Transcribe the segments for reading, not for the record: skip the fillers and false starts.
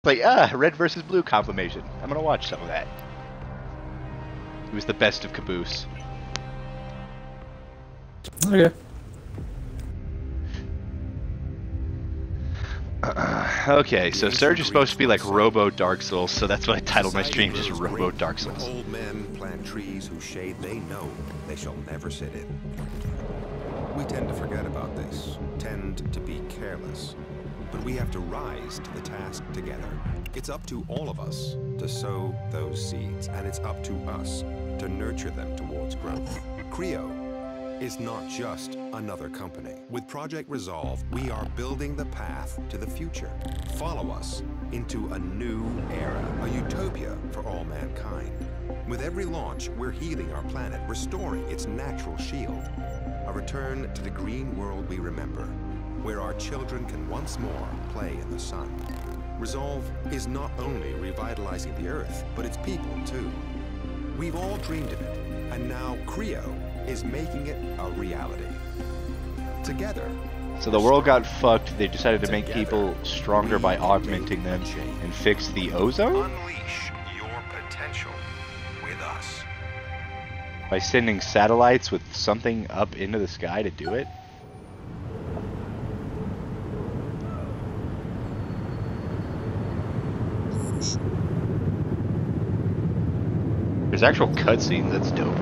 Like, red versus blue confirmation. I'm gonna watch some of that. It was the best of Caboose. Okay. Okay, so Surge is supposed to be like Robo Dark Souls, so that's what I titled my stream, just Robo Dark Souls. Old men plant trees whose shade they know they shall never sit in. We tend to forget about this, tend to be careless. But we have to rise to the task together. It's up to all of us to sow those seeds, and it's up to us to nurture them towards growth. Creo is not just another company. With Project Resolve, we are building the path to the future. Follow us into a new era, a utopia for all mankind. With every launch, we're healing our planet, restoring its natural shield. A return to the green world we remember, where our children can once more play in the sun. Resolve is not only revitalizing the Earth, but its people too. We've all dreamed of it, and now Creo is making it a reality. Together. So the world got fucked, they decided to make people stronger by augmenting them and fix the ozone? Unleash your potential with us. By sending satellites with something up into the sky to do it? There's actual cutscenes, that's dope.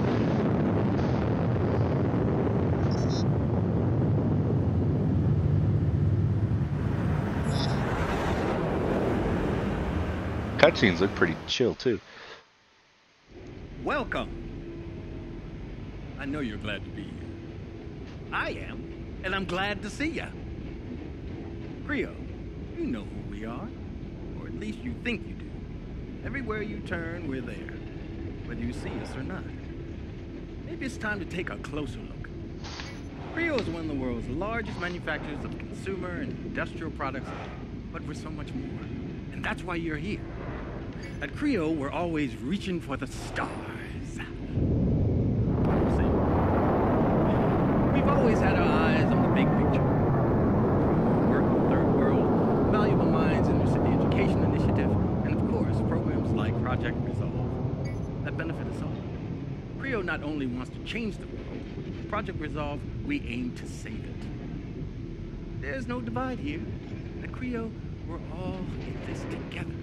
Cutscenes look pretty chill too. Welcome. I know you're glad to be here. I am, and I'm glad to see ya. Creo, you know who we are, or at least you think you do. Everywhere you turn, we're there, whether you see us or not. Maybe it's time to take a closer look. Creo is one of the world's largest manufacturers of consumer and industrial products, but we're so much more. And that's why you're here. At Creo, we're always reaching for the stars. We've always had our eyes on the big picture. Work in the third world, valuable minds in the city education initiative, and of course, programs like Project Resolve that benefit us all. Creo not only wants to change the world, with Project Resolve, we aim to save it. There's no divide here. At Creo, we're all in this together.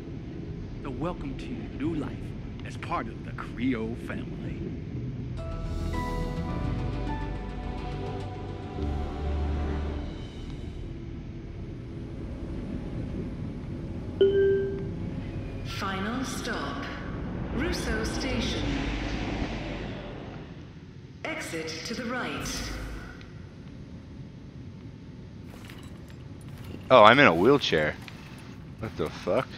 So welcome to your new life as part of the Creo family. Final stop. Russo Station. Exit to the right. Oh, I'm in a wheelchair. What the fuck?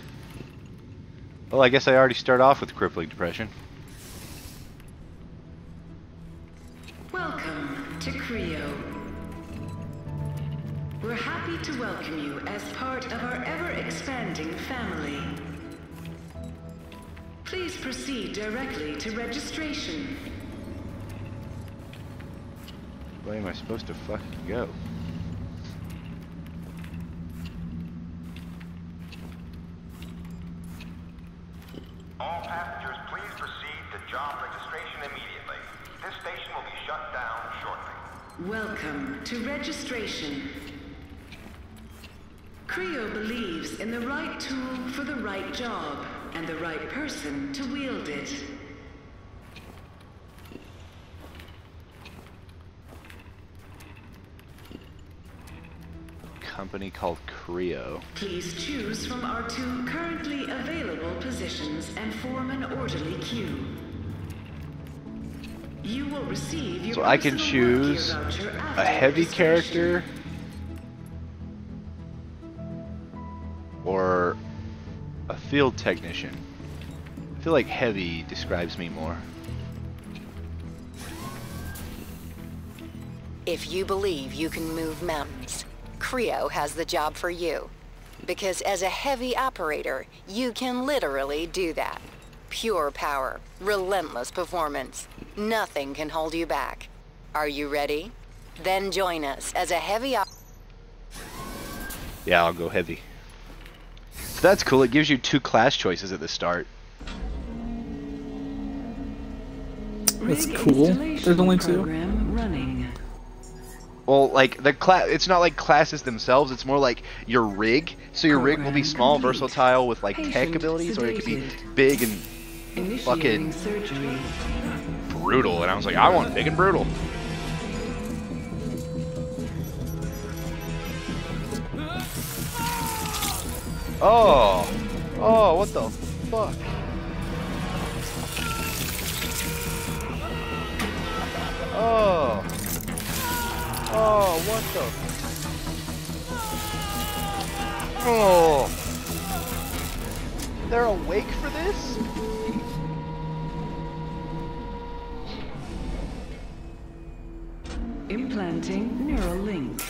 Well, I guess I already start off with crippling depression. Welcome to Creo. We're happy to welcome you as part of our ever-expanding family. Please proceed directly to registration. Where am I supposed to fucking go? All passengers, please proceed to job registration immediately. This station will be shut down shortly. Welcome to registration. Creo believes in the right tool for the right job and the right person to wield it. Company called Creo. Please choose from our 2 currently available positions and form an orderly queue. You will receive your So I can personal choose work gear voucher after a heavy registration. character or a field technician. I feel like heavy describes me more. If you believe you can move mountains, Creo has the job for you. Because as a heavy operator, you can literally do that. Pure power, relentless performance. Nothing can hold you back. Are you ready? Then join us as a heavy Yeah, I'll go heavy. So that's cool. It gives you 2 class choices at the start. That's Rig cool. installation There's only 2. program running. Well, like the class, it's not like classes themselves. It's more like your rig. So your rig will be Program small, complete. versatile with like tech Patient abilities, or it could be sedated. big and Initiating fucking surgery. brutal. And I was like, I want big and brutal. Oh, oh, what the fuck? Oh, oh, what the? Oh, they're awake for this? Implanting neural link.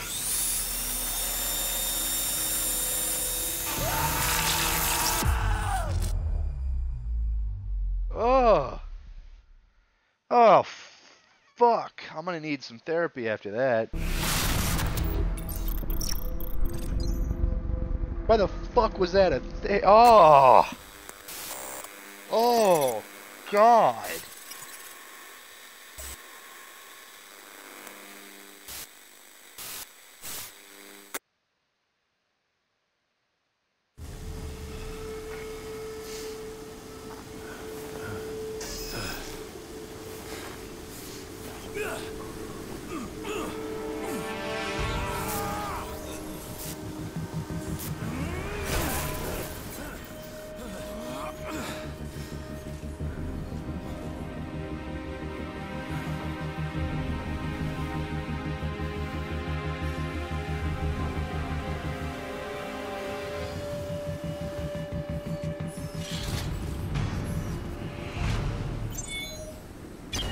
Oh, oh, fuck! I'm gonna need some therapy after that. Why the fuck was that a thing? Oh! Oh, God!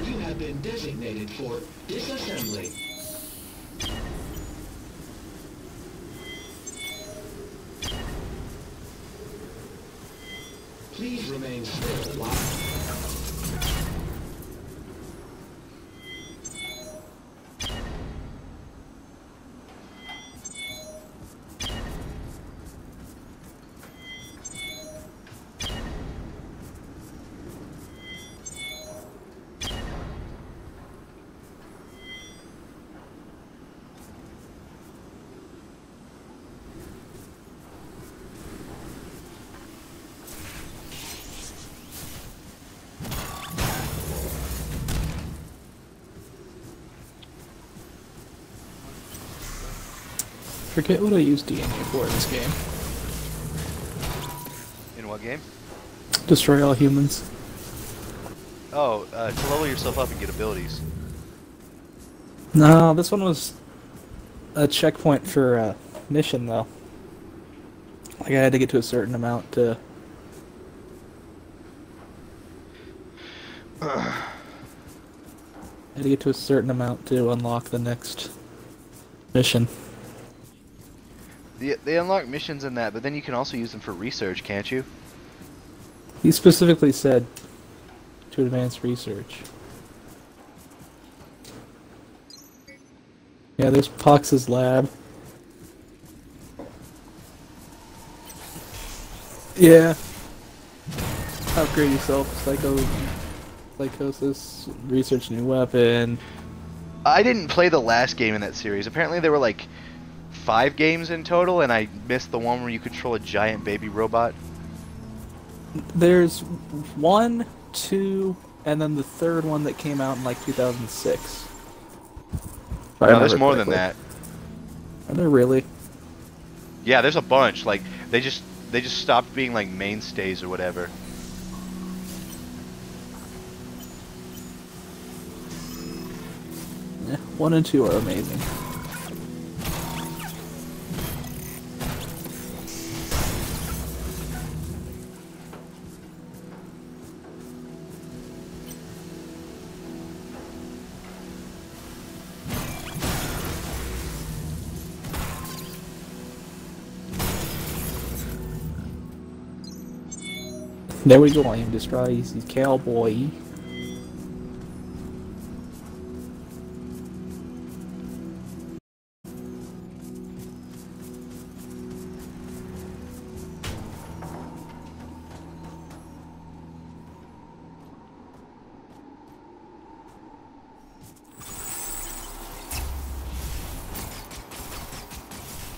You have been designated for disassembly. Please remain still while... Forget what I used DNA for in this game. In what game? Destroy all humans. Oh, to level yourself up and get abilities. No, this one was a checkpoint for a mission, though. Like, I had to get to a certain amount to... I had to get to a certain amount to unlock the next mission. They unlock missions in that, but then you can also use them for research, can't you? He specifically said to advance research. Yeah, there's Pox's lab. Yeah. Upgrade yourself, psychosis, research new weapon. I didn't play the last game in that series. Apparently there were like 5 games in total, and I missed the one where you control a giant baby robot. There's 1, 2, and then the third one that came out in like 2006. No, there's more than that. Are there really? Yeah, there's a bunch. Like they just stopped being like mainstays or whatever. Yeah, 1 and 2 are amazing. There we go, I am destroys the cowboy.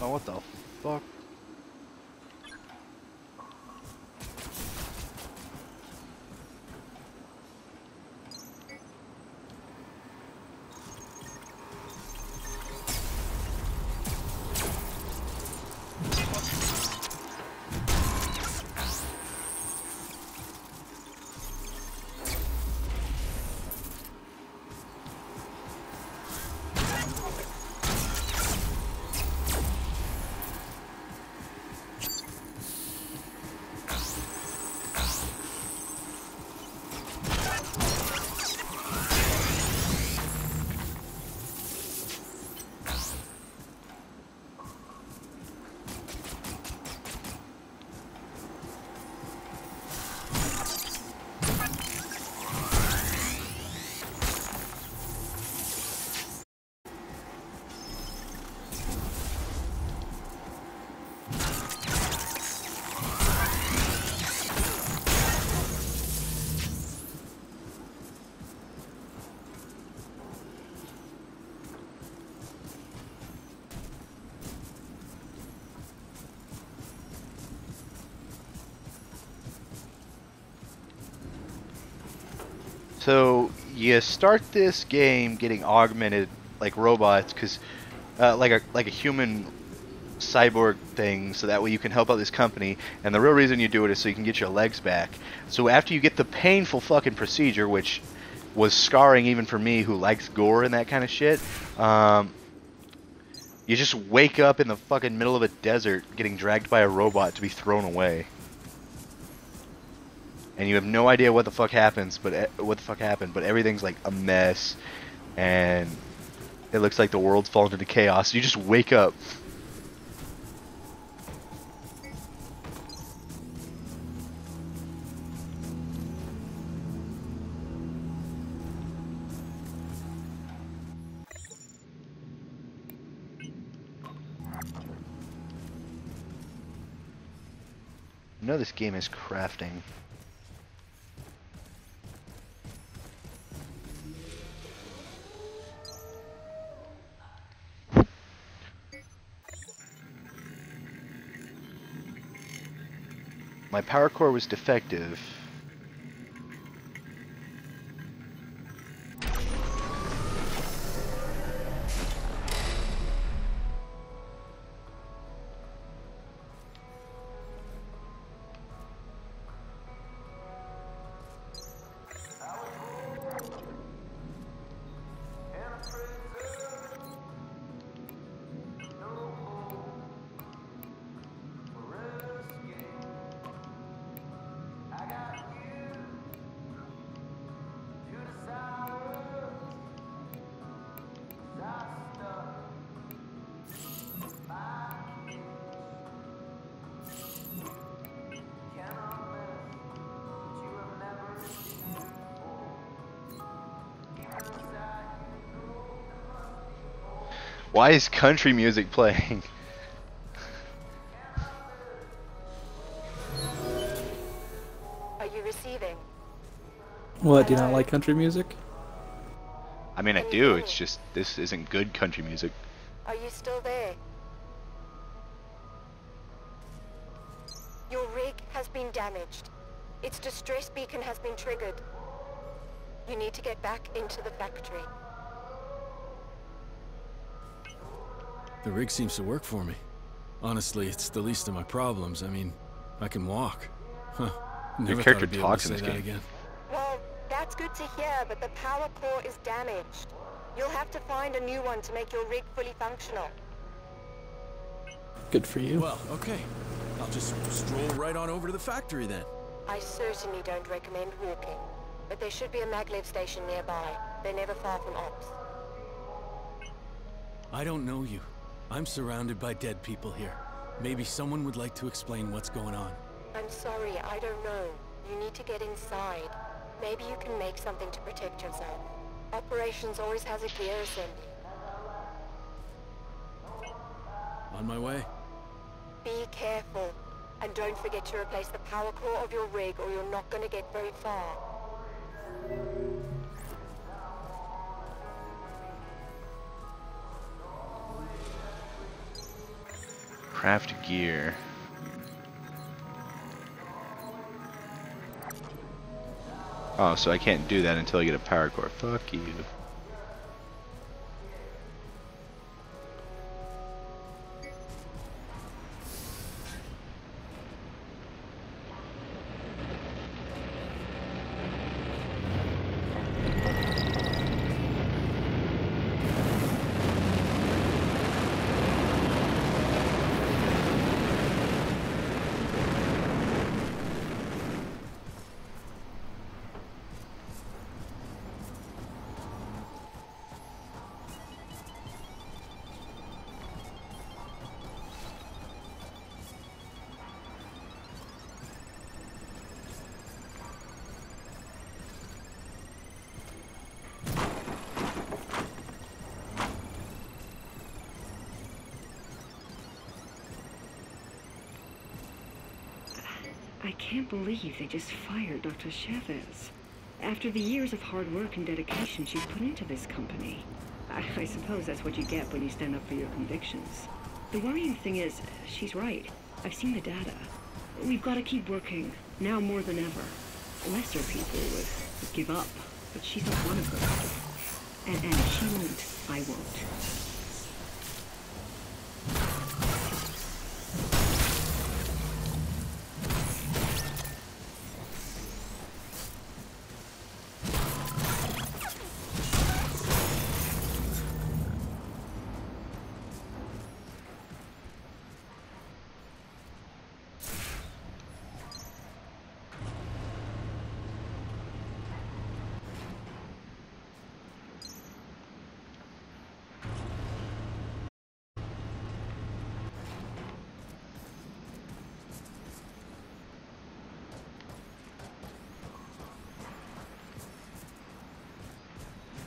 Oh, what the fuck? So you start this game getting augmented like robots, because like a human cyborg thing, so that way you can help out this company. And the real reason you do it is so you can get your legs back. So after you get the painful fucking procedure, which was scarring even for me who likes gore and that kind of shit, you just wake up in the fucking middle of a desert getting dragged by a robot to be thrown away. And you have no idea what the fuck happens, but everything's like a mess, and it looks like the world's fallen into chaos. You just wake up. I know this game is crafting. My power core was defective. Why is country music playing? Are you receiving? What, do you not like country music? I mean, I do, it's just, this isn't good country music. Are you still there? Your rig has been damaged. Its distress beacon has been triggered. You need to get back into the factory. The rig seems to work for me. Honestly, it's the least of my problems. I mean, I can walk. Huh. Never character thought I'd be able talks to in say this that game. again. Well, that's good to hear, but the power core is damaged. You'll have to find a new one to make your rig fully functional. Good for you. Well, okay. I'll just stroll right on over to the factory then. I certainly don't recommend walking, but there should be a maglev station nearby. They're never far from ops. I don't know you. I'm surrounded by dead people here. Maybe someone would like to explain what's going on. I'm sorry, I don't know. You need to get inside. Maybe you can make something to protect yourself. Operations always has a gear assembly. On my way. Be careful. And don't forget to replace the power core of your rig or you're not going to get very far. Craft gear. Oh, so I can't do that until I get a power core. Fuck you. I can't believe they just fired Dr. Chavez. After the years of hard work and dedication she's put into this company. I suppose that's what you get when you stand up for your convictions. The worrying thing is, she's right. I've seen the data. We've got to keep working, now more than ever. Lesser people would give up, but she's not one of them. And she won't, I won't.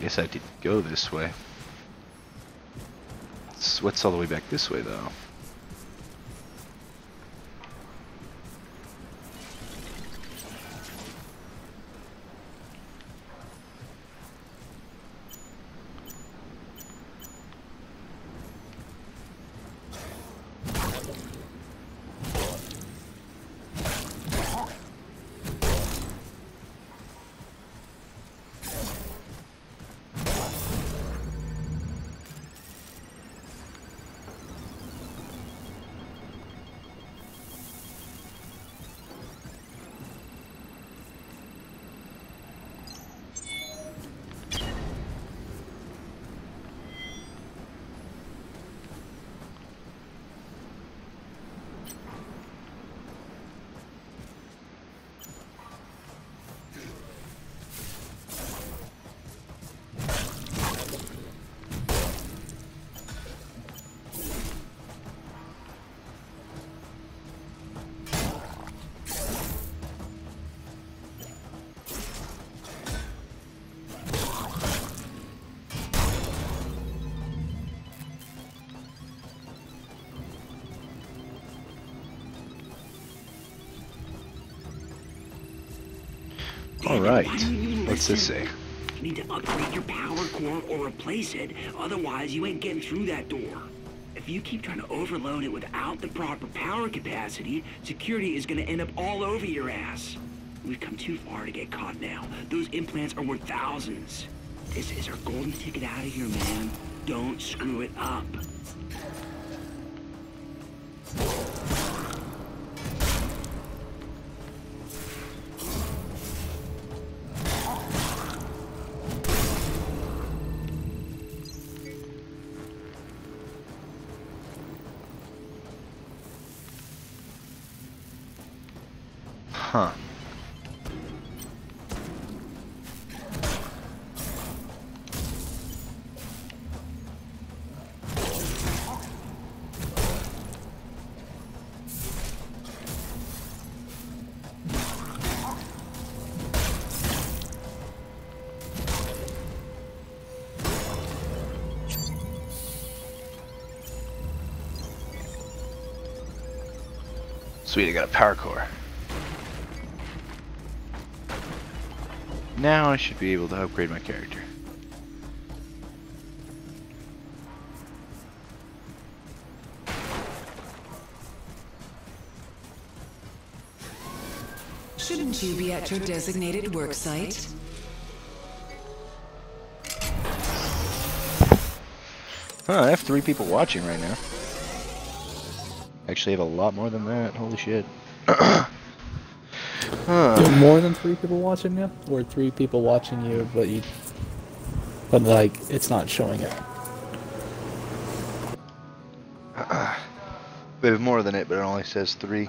Guess I didn't go this way. What's all the way back this way, though? Alright, what's this say? You need to upgrade your power core or replace it, otherwise you ain't getting through that door. If you keep trying to overload it without the proper power capacity, security is gonna end up all over your ass. We've come too far to get caught now. Those implants are worth thousands. This is our golden ticket out of here, man. Don't screw it up. Huh. Sweet, I got a power core. Now I should be able to upgrade my character. Shouldn't you be at your designated work site? Huh, I have 3 people watching right now. Actually, I have a lot more than that. Holy shit. There are more than 3 people watching you, or 3 people watching you, but like it's not showing it. We have more than it, but it only says 3.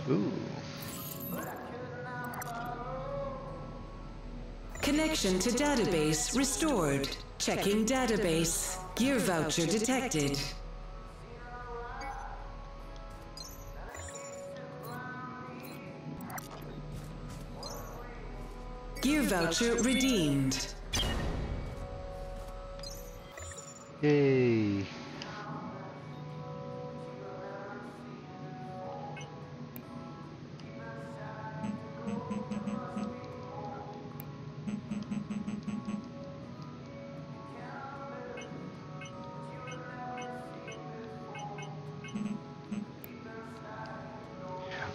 Ooh. Connection to database restored. Checking database. Gear voucher detected. Gear voucher redeemed. Yay.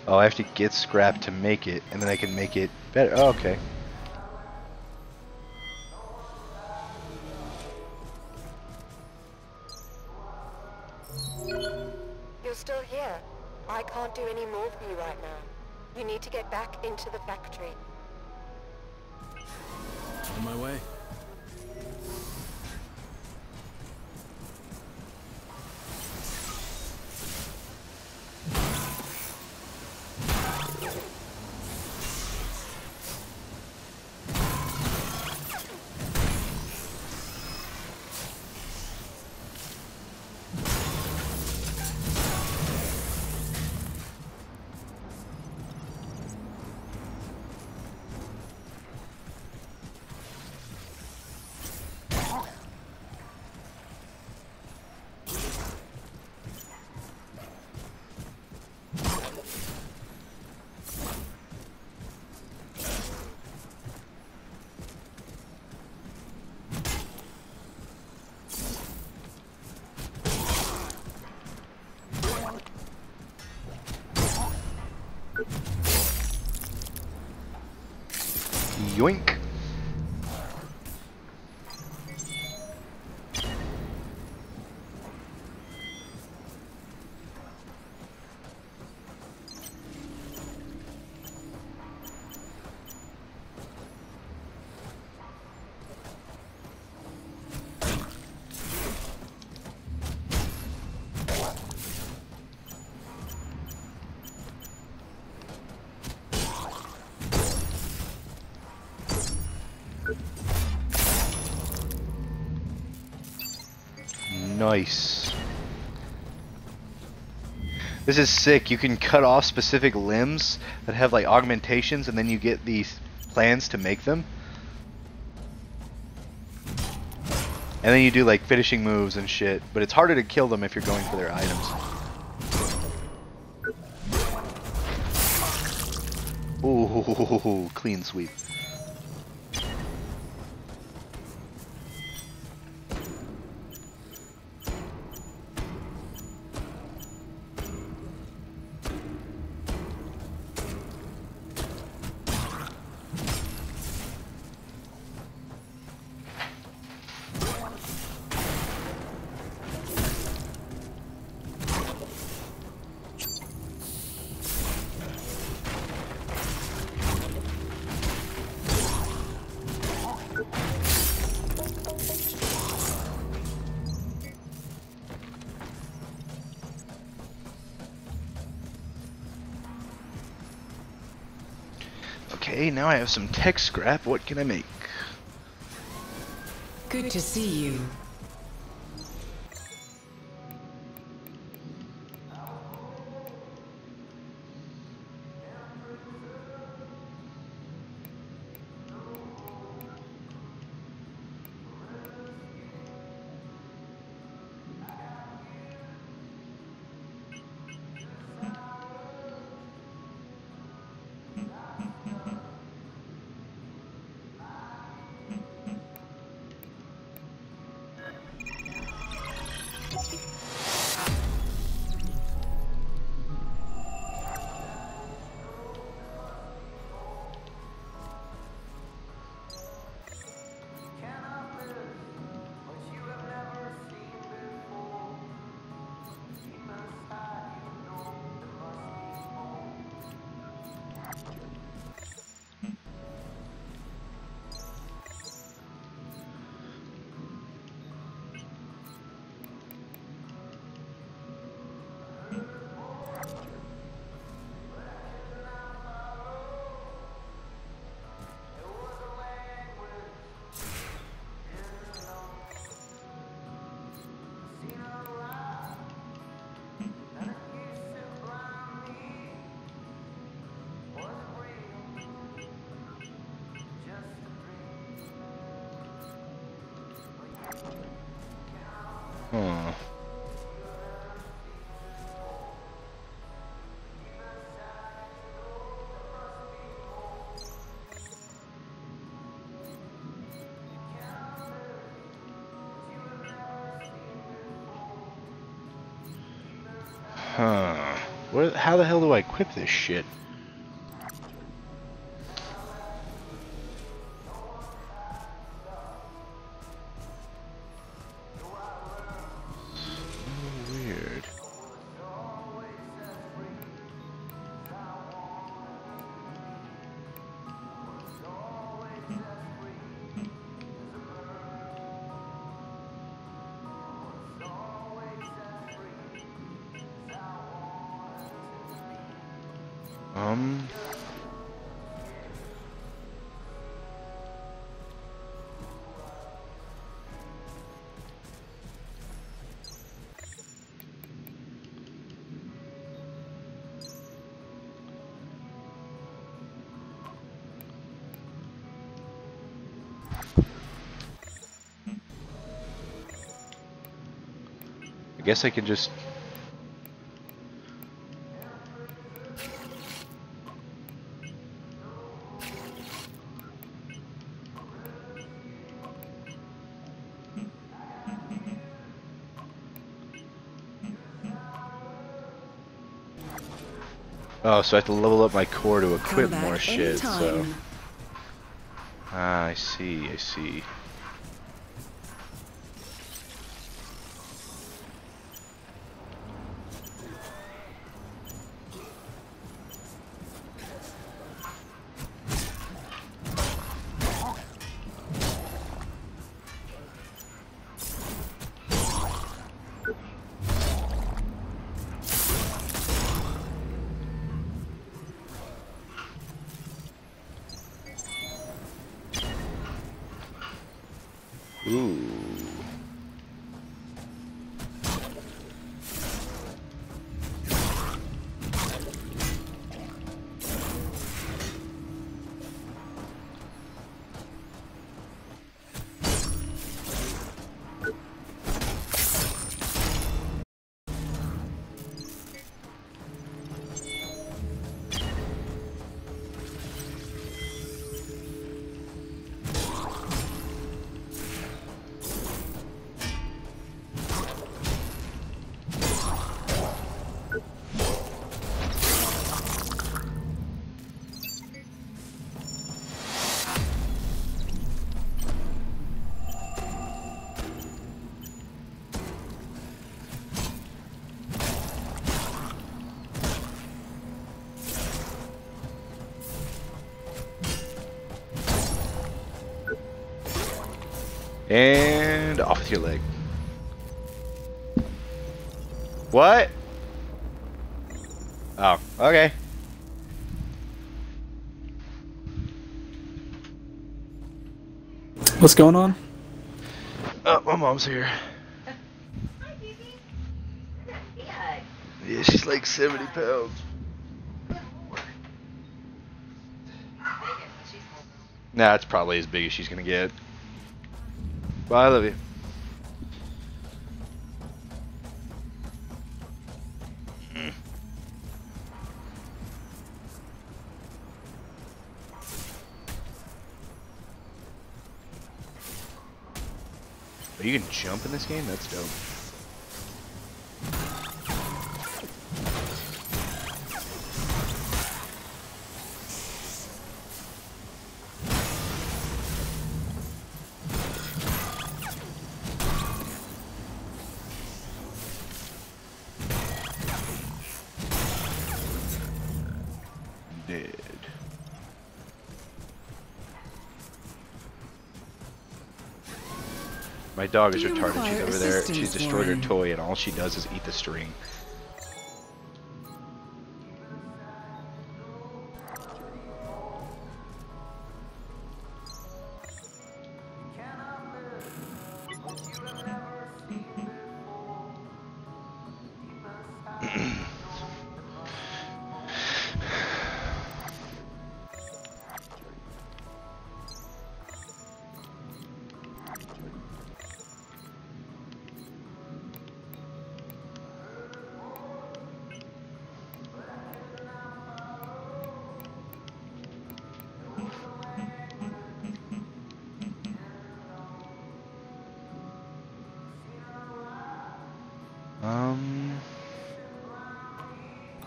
Oh, I have to get scrap to make it, and then I can make it better. Oh, okay. You're still here. I can't do any more for you right now. You need to get back into the factory. On my way. Yoink. Nice. This is sick. You can cut off specific limbs that have like augmentations, and then you get these plans to make them. And then you do like finishing moves and shit, but it's harder to kill them if you're going for their items. Ooh, clean sweep. Okay, now I have some tech scrap. What can I make? Good to see you. Oh. Huh. How the hell do I equip this shit? Weird. I guess I can just... Oh, so I have to level up my core to equip more shit, so... Ah, I see, I see. Ooh. And off with your leg. What? Oh, okay. What's going on? Oh, my mom's here. Hi, baby. Yeah. Yeah, she's like 70 pounds. Nah, it's probably as big as she's gonna get. Bye, I love you. Oh, you can jump in this game? That's dope. Dead. My dog is retarded. She's over there. She's destroyed her toy, and all she does is eat the string.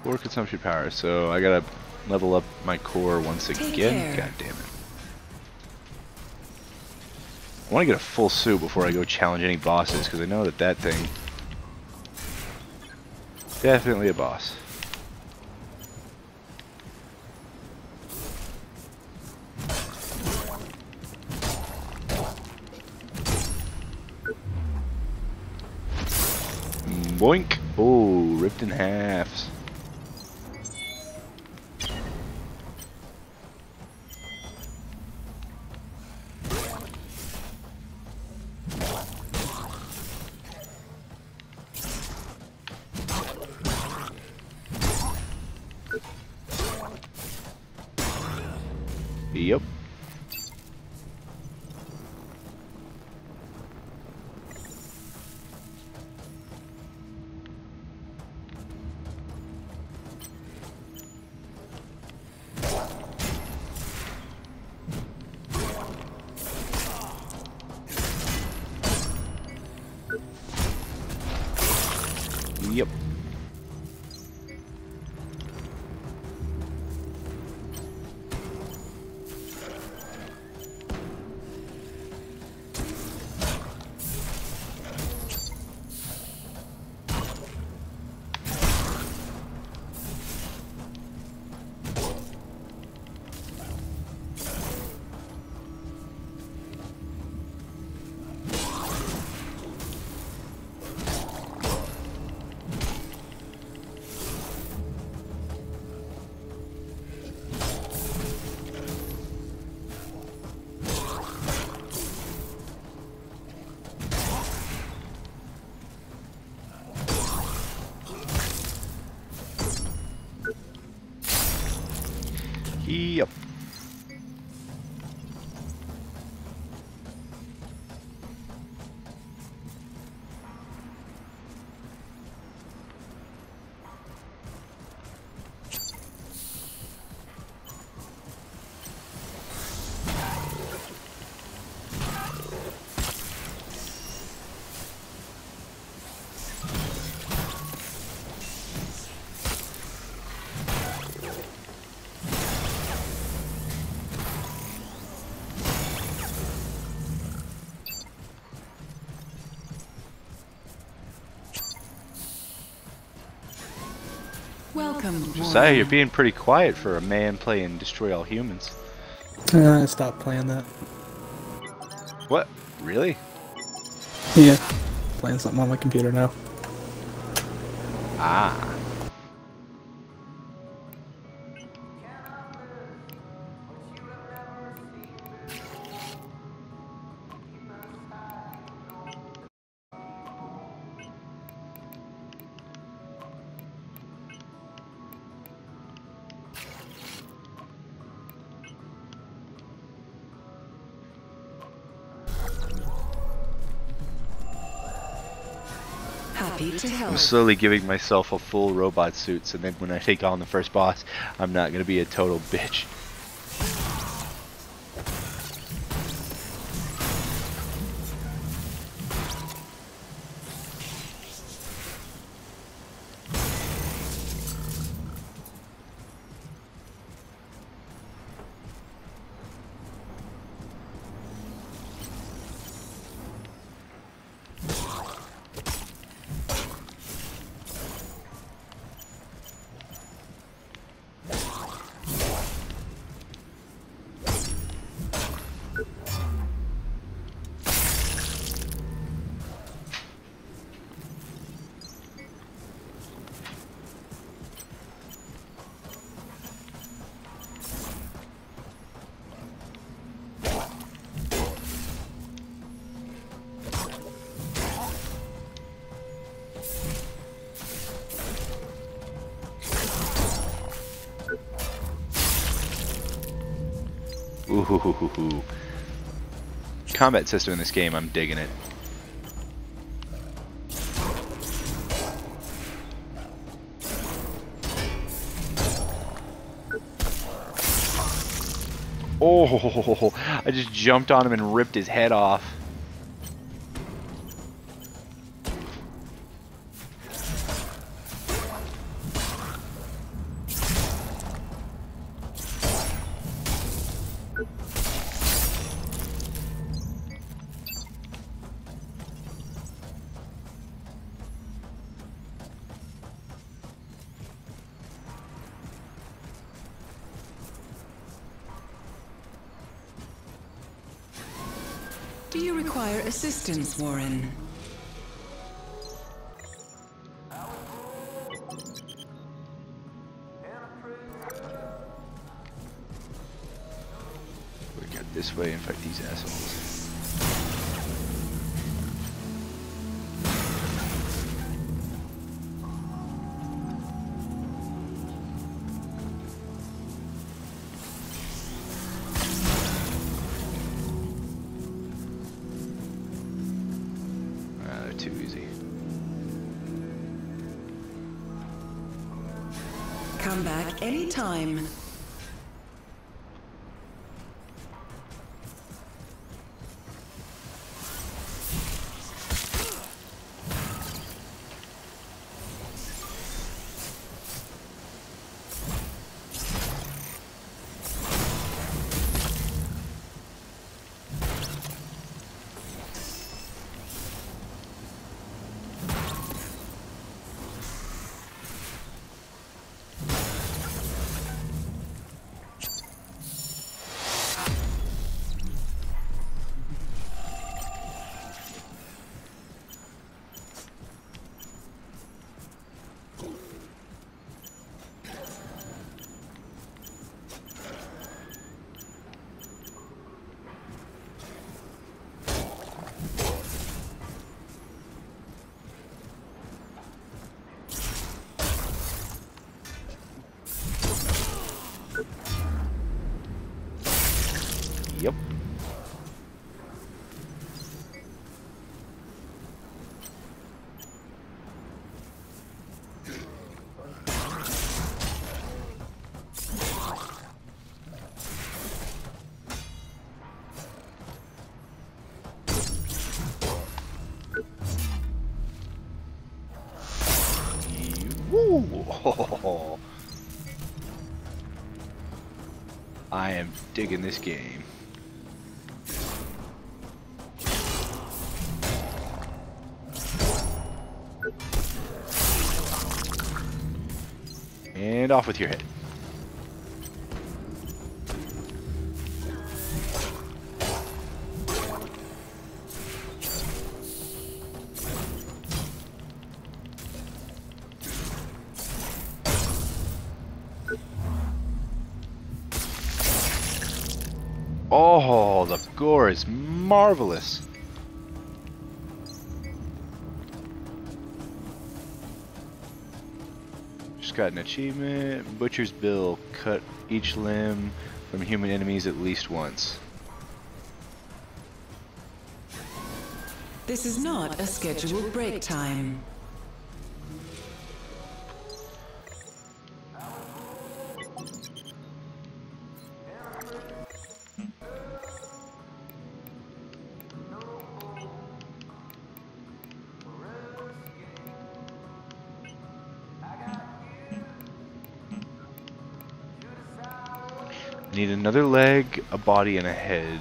Core consumption power. So I gotta level up my core once again. God damn it. I want to get a full suit before I go challenge any bosses, because I know that that thing... Definitely a boss. Boink! Oh, ripped in halves. Yep. Yep. Yep. Welcome. Josiah, you're being pretty quiet for a man playing Destroy All Humans. I stopped playing that. What? Really? Yeah. Playing something on my computer now. Ah. Happy to help. I'm slowly giving myself a full robot suit, so then when I take on the first boss, I'm not gonna be a total bitch. Ooh. Combat system in this game, I'm digging it. Oh, I just jumped on him and ripped his head off. Do you require assistance, Warren? We got this way and fight these assholes. They're too easy. Come back anytime. Yep. Woo! I am digging this game. And off with your head. Oh, the gore is marvelous. Just got an achievement. Butcher's Bill. Cut each limb from human enemies at least once. This is not a scheduled break time. Need another leg, a body, and a head.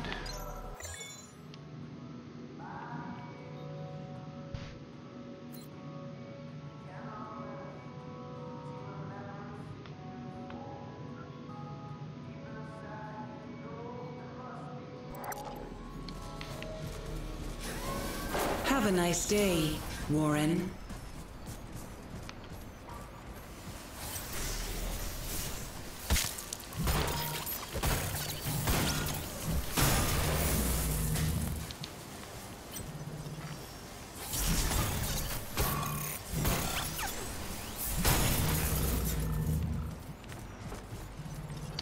Have a nice day, Warren.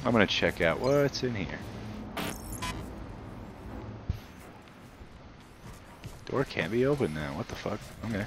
I'm gonna check out what's in here. Door can't be open now. What the fuck? Okay.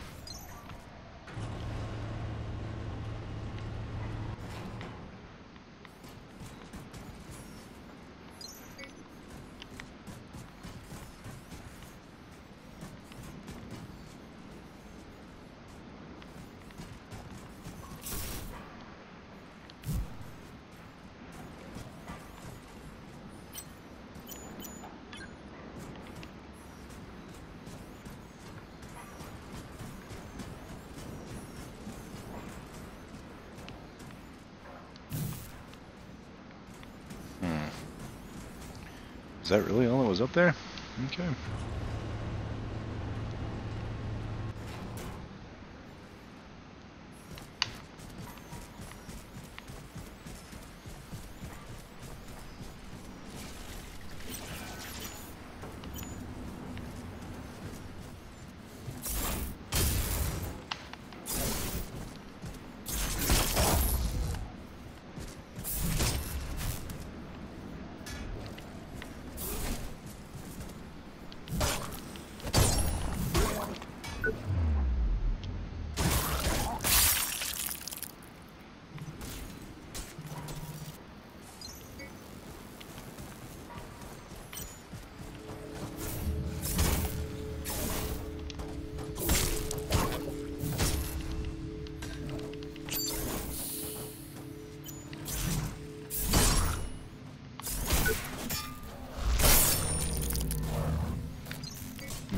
Is that really all that was up there? Okay.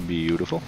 Beautiful.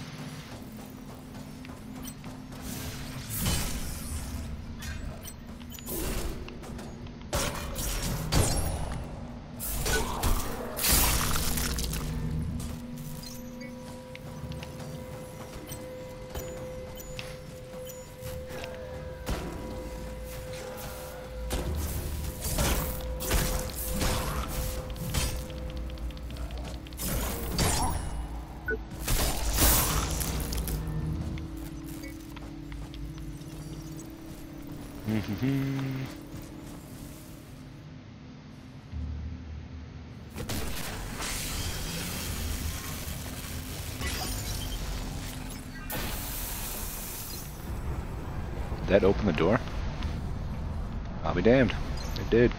Did that open the door? I'll be damned. It did.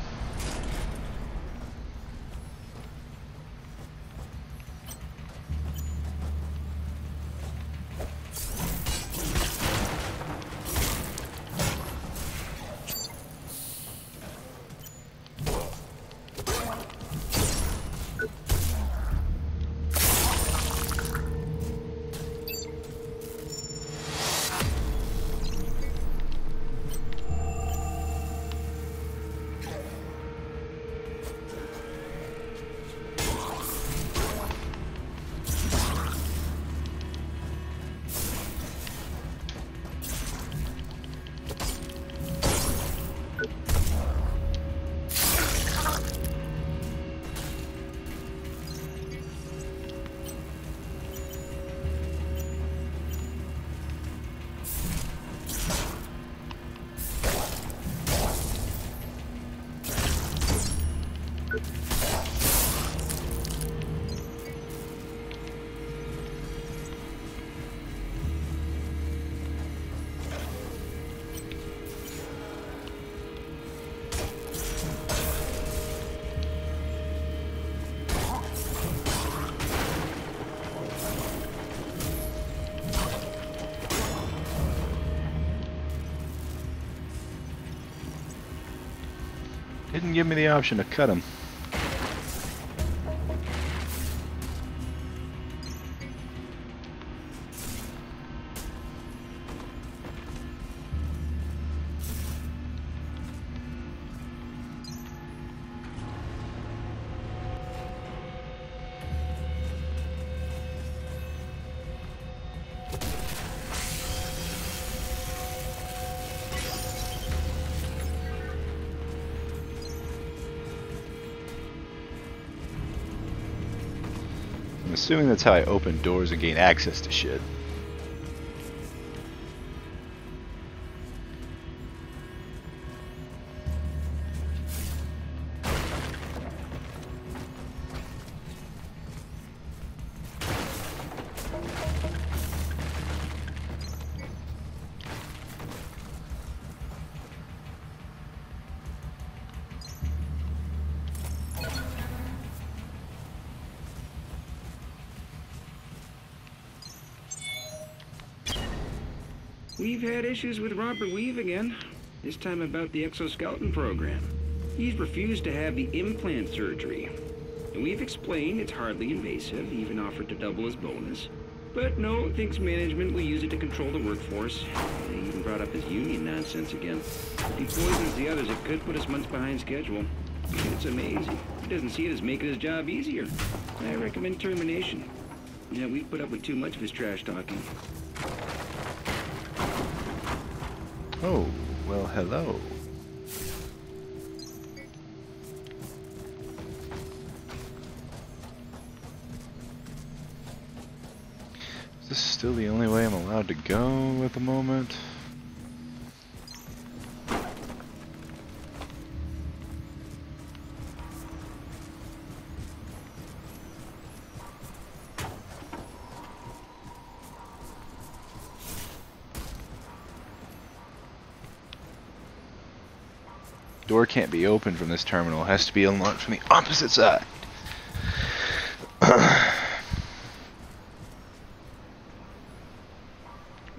Didn't give me the option to cut him. I'm assuming that's how I open doors and gain access to shit. We've had issues with Robert Weave again, this time about the exoskeleton program. He's refused to have the implant surgery. And we've explained it's hardly invasive, even offered to double his bonus. But no, thinks management will use it to control the workforce. They even brought up his union nonsense again. If he poisons the others, it could put us months behind schedule. It's amazing. He doesn't see it as making his job easier. I recommend termination. Yeah, we put up with too much of his trash talking. Oh, well, hello. Is this still the only way I'm allowed to go at the moment? Door can't be opened from this terminal. It has to be unlocked from the opposite side.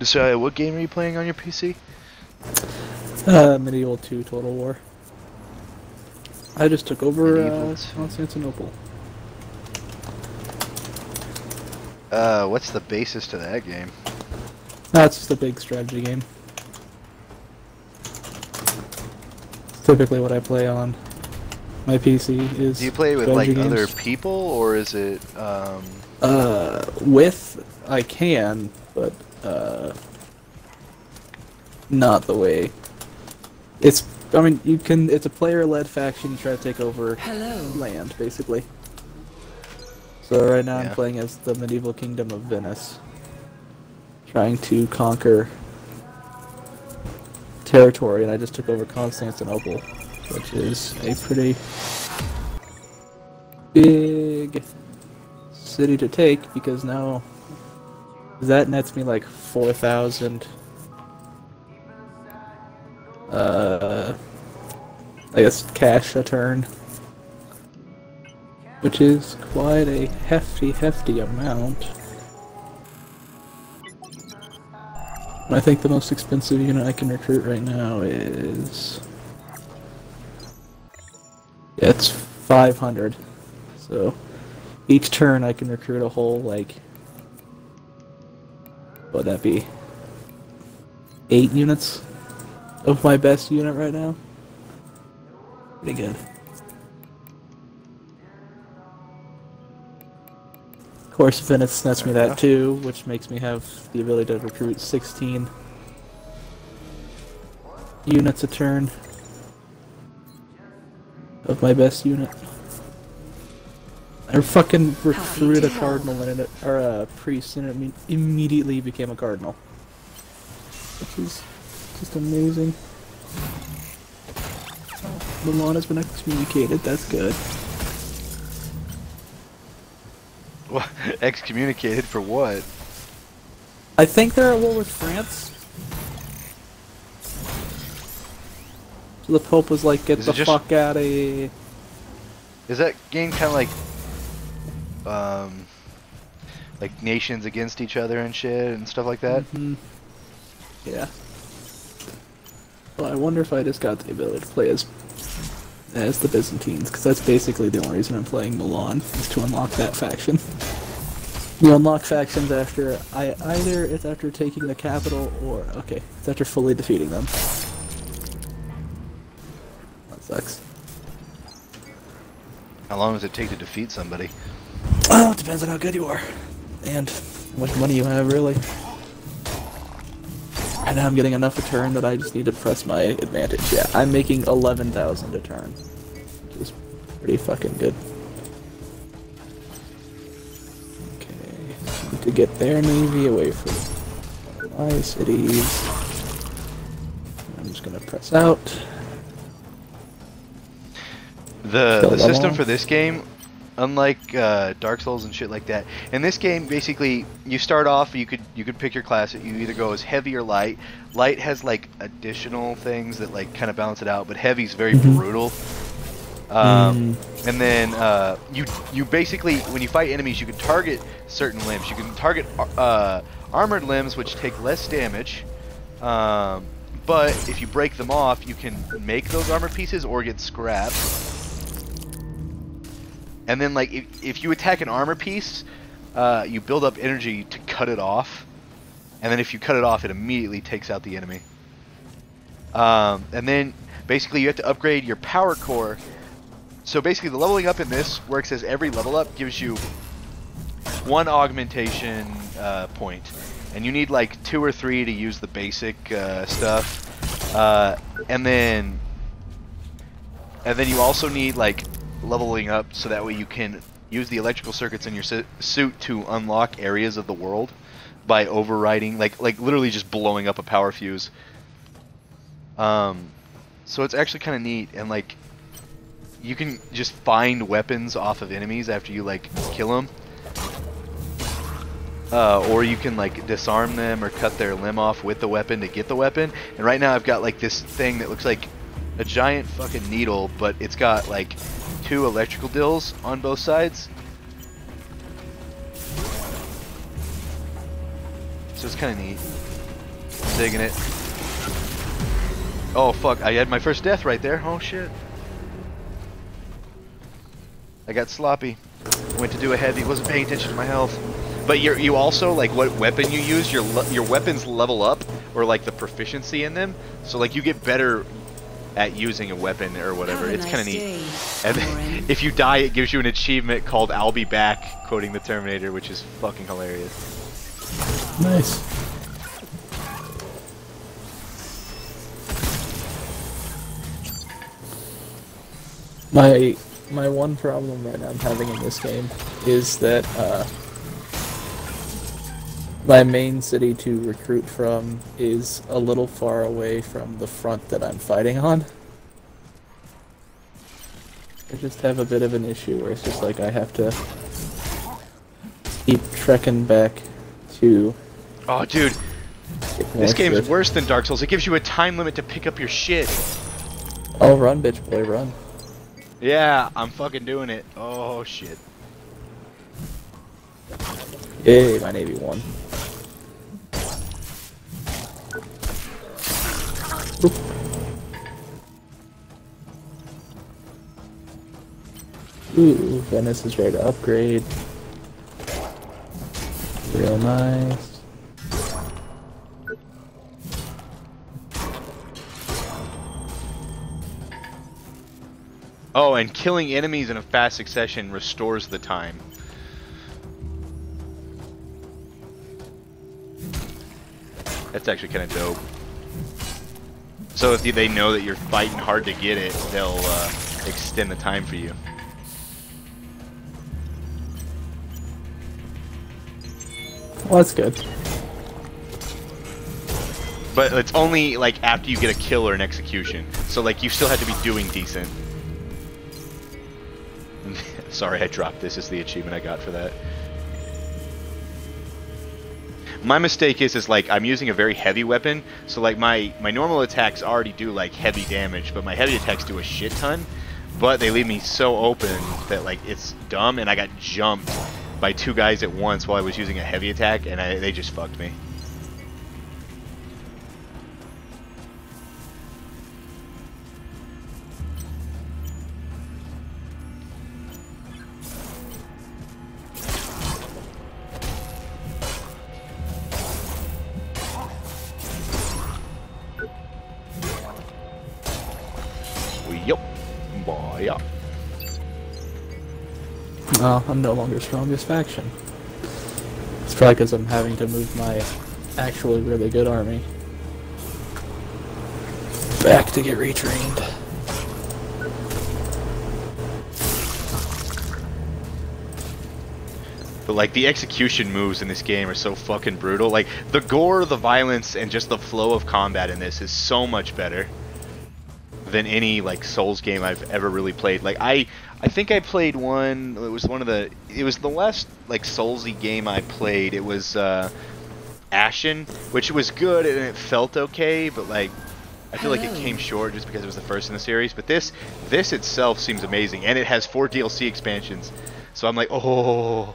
So, what game are you playing on your PC? Medieval 2 Total War. I just took over Constantinople. What's the basis to that game? That's just a big strategy game. Typically what I play on my PC is. Do you play with like games. other people, or is it with I can, but not the way. It's I mean you can it's a player-led faction, you try to take over land basically. So right now I'm playing as the medieval kingdom of Venice, trying to conquer territory, and I just took over Constantinople, which is a pretty big city to take, because now that nets me like 4,000 I guess cash a turn, which is quite a hefty amount. I think the most expensive unit I can recruit right now is... yeah, it's 500. So each turn I can recruit a whole, like... what'd that be? 8 units of my best unit right now. Pretty good. Of course, Venice nets me that too, which makes me have the ability to recruit 16 units a turn of my best unit. I fucking recruited a cardinal in it, or a priest, and it immediately became a cardinal, which is just amazing. Milan has been excommunicated. That's good. What? Excommunicated for what? I think they're at war with France. So the Pope was like, get the fuck out of here. Is that game kind of like nations against each other and shit and stuff like that? Mm-hmm. Yeah. Well, I wonder if I just got the ability to play as the Byzantines, because that's basically the only reason I'm playing Milan, is to unlock that faction. You unlock factions after either it's after taking the capital, or it's after fully defeating them. That sucks. How long does it take to defeat somebody? Well, it depends on how good you are and how much money you have, really. And now I'm getting enough a turn that I just need to press my advantage. Yeah, I'm making 11,000 a turn, which is pretty fucking good. Okay, need to get their navy away from my cities. I'm just gonna press out. The system for this game, unlike Dark Souls and shit like that, in this game basically you start off, you could pick your class. You either go as heavy or light. Light has like additional things that like kind of balance it out, but heavy's very brutal. And then you basically, when you fight enemies, you can target certain limbs. You can target armored limbs, which take less damage. But if you break them off, you can make those armor pieces or get scrapped. And then, like, if you attack an armor piece, you build up energy to cut it off. And then if you cut it off, it immediately takes out the enemy. And then, basically, you have to upgrade your power core. So basically, the leveling up in this works as every level up gives you one augmentation point, and you need like 2 or 3 to use the basic stuff, and then you also need like leveling up so that way you can use the electrical circuits in your suit to unlock areas of the world by overriding, like literally just blowing up a power fuse. So it's actually kind of neat, and like you can just find weapons off of enemies after you like kill them, or you can like disarm them or cut their limb off with the weapon to get the weapon. And right now I've got like this thing that looks like a giant fucking needle, but it's got like 2 electrical dills on both sides. So it's kind of neat. I'm digging it. Oh fuck, I had my first death right there. Oh shit. I got sloppy. Went to do a heavy, wasn't paying attention to my health. But you also, like, what weapon you use, your weapons level up, or like the proficiency in them. So like you get better at using a weapon or whatever. It's kind of neat. And then, if you die, it gives you an achievement called "I'll be back," quoting the Terminator, which is fucking hilarious. Nice. My one problem right now I'm having in this game is that my main city to recruit from is a little far away from the front that I'm fighting on. I just have a bit of an issue where it's just like I have to keep trekking back to... Oh dude, this game is worse than Dark Souls. It gives you a time limit to pick up your shit. Oh, run, bitch boy, run. Yeah, I'm fucking doing it. Oh shit. Yay, my Navy won. Oop. Ooh, Venice is ready to upgrade. Real nice. Oh, and killing enemies in a fast succession restores the time. That's actually kind of dope. So if they know that you're fighting hard to get it, they'll extend the time for you. Well, that's good. But it's only like after you get a kill or an execution. So like you still have to be doing decent. Sorry, I dropped this. Is the achievement I got for that. My mistake is like I'm using a very heavy weapon, so like my normal attacks already do like heavy damage, but my heavy attacks do a shit ton. But they leave me so open that like it's dumb, and I got jumped by 2 guys at once while I was using a heavy attack, and they just fucked me. No, I'm no longer strongest faction. It's probably because I'm having to move my actually really good army back to get retrained. But like the execution moves in this game are so fucking brutal. Like the gore, the violence, and just the flow of combat in this is so much better than any like Souls game I've ever really played. Like I think I played one. It was the last like Soulsy game I played. It was Ashen, which was good and it felt okay, but like I feel like it came short just because it was the first in the series. But this itself seems amazing, and it has 4 DLC expansions. So I'm like, oh.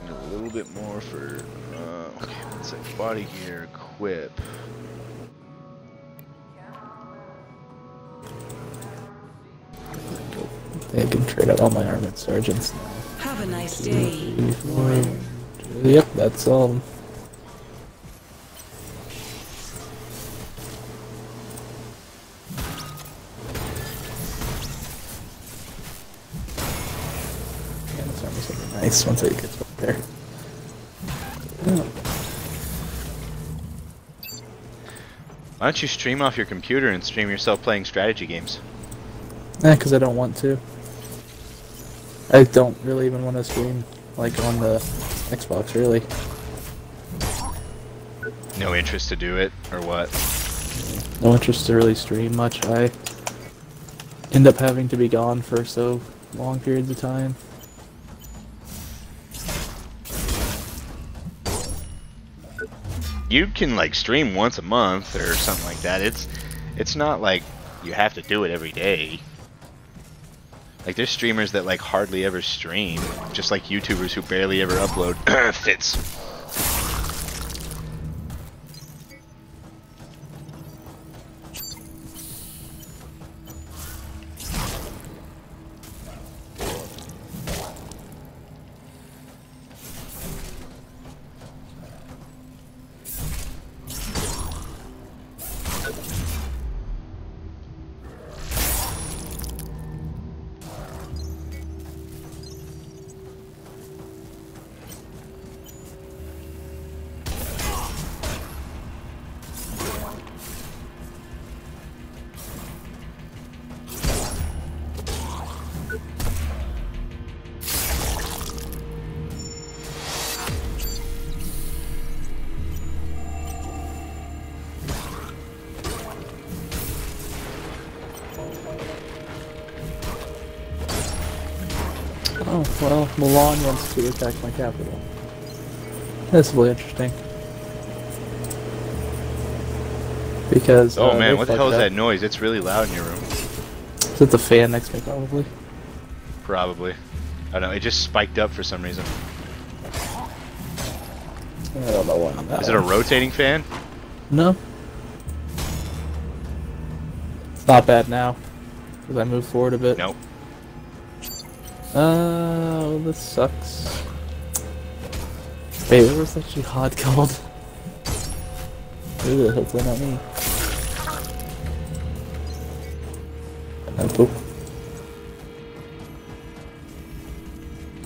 A little bit more for okay, let's say body gear, equip. I can trade out all my armored sergeants now. Have a nice day, 3, 4. Warren. Yep, that's all. Yeah, this armor's gonna be nice once I get up there. Oh. Why don't you stream off your computer and stream yourself playing strategy games? Because I don't want to. I don't really even want to stream, like, on the Xbox, really. No interest to do it, or what? No interest to really stream much. I end up having to be gone for so long periods of time. You can like stream once a month or something like that. It's not like you have to do it every day. Like there's streamers that like hardly ever stream, just like YouTubers who barely ever upload. Fits. Oh, well, Milan wants to attack my capital. That's really interesting. Because, Oh man, they what the hell is fucked that up. noise? It's really loud in your room. Is it the fan next to me, probably? Probably. I don't know, it just spiked up for some reason. I don't know why on that Is it a one. rotating fan? No. It's not bad now. Because I move forward a bit. Nope. Oh, this sucks. Wait, what was that jihad called? Ooh, hopefully not me. Nope.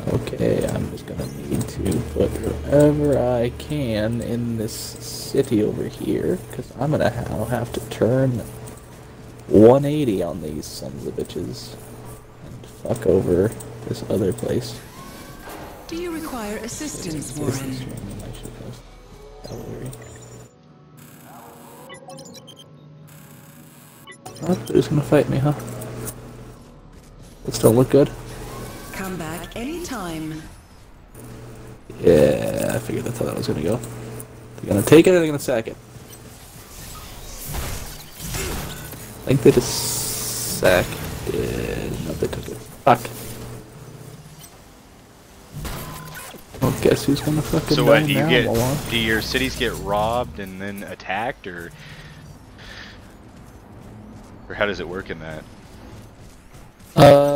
Okay, I'm just gonna need to put whatever I can in this city over here, because I'm gonna now have to turn 180 on these sons of bitches and fuck over this other place. Do you require assistance, Warren? Oh, they're just gonna fight me, huh? This don't look good. Come back anytime. Yeah, I figured that's how that was gonna go. They're gonna take it or they're gonna sack it. I think they just sacked it. No, they took it. Fuck. Well, guess who's gonna fucking So die what, do you now, get, Milan? do your cities get robbed and then attacked, or how does it work in that?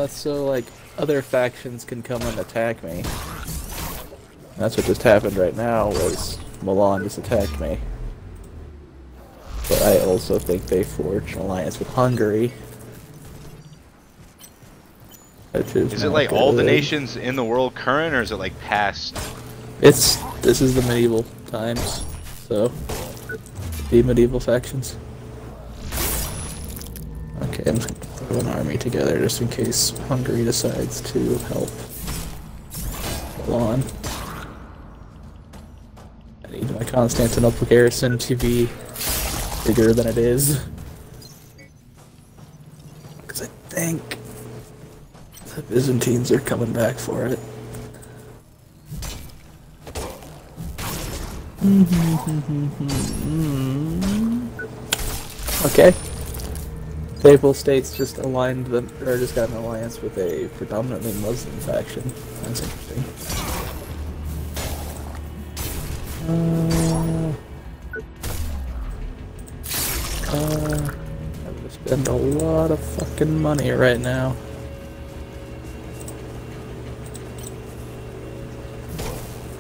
So like, other factions can come and attack me. That's what just happened right now, was Milan just attacked me. But I also think they forged an alliance with Hungary. Which is it not like all the good. nations in the world current, or is it like past? This is the medieval times, so the medieval factions. Okay, I'm just gonna throw an army together just in case Hungary decides to help Milan. I need my Constantinople garrison to be bigger than it is. Because I think the Byzantines are coming back for it. Okay. Papal States just aligned them, or just got an alliance with a predominantly Muslim faction. That's interesting. I'm gonna spend a lot of fucking money right now.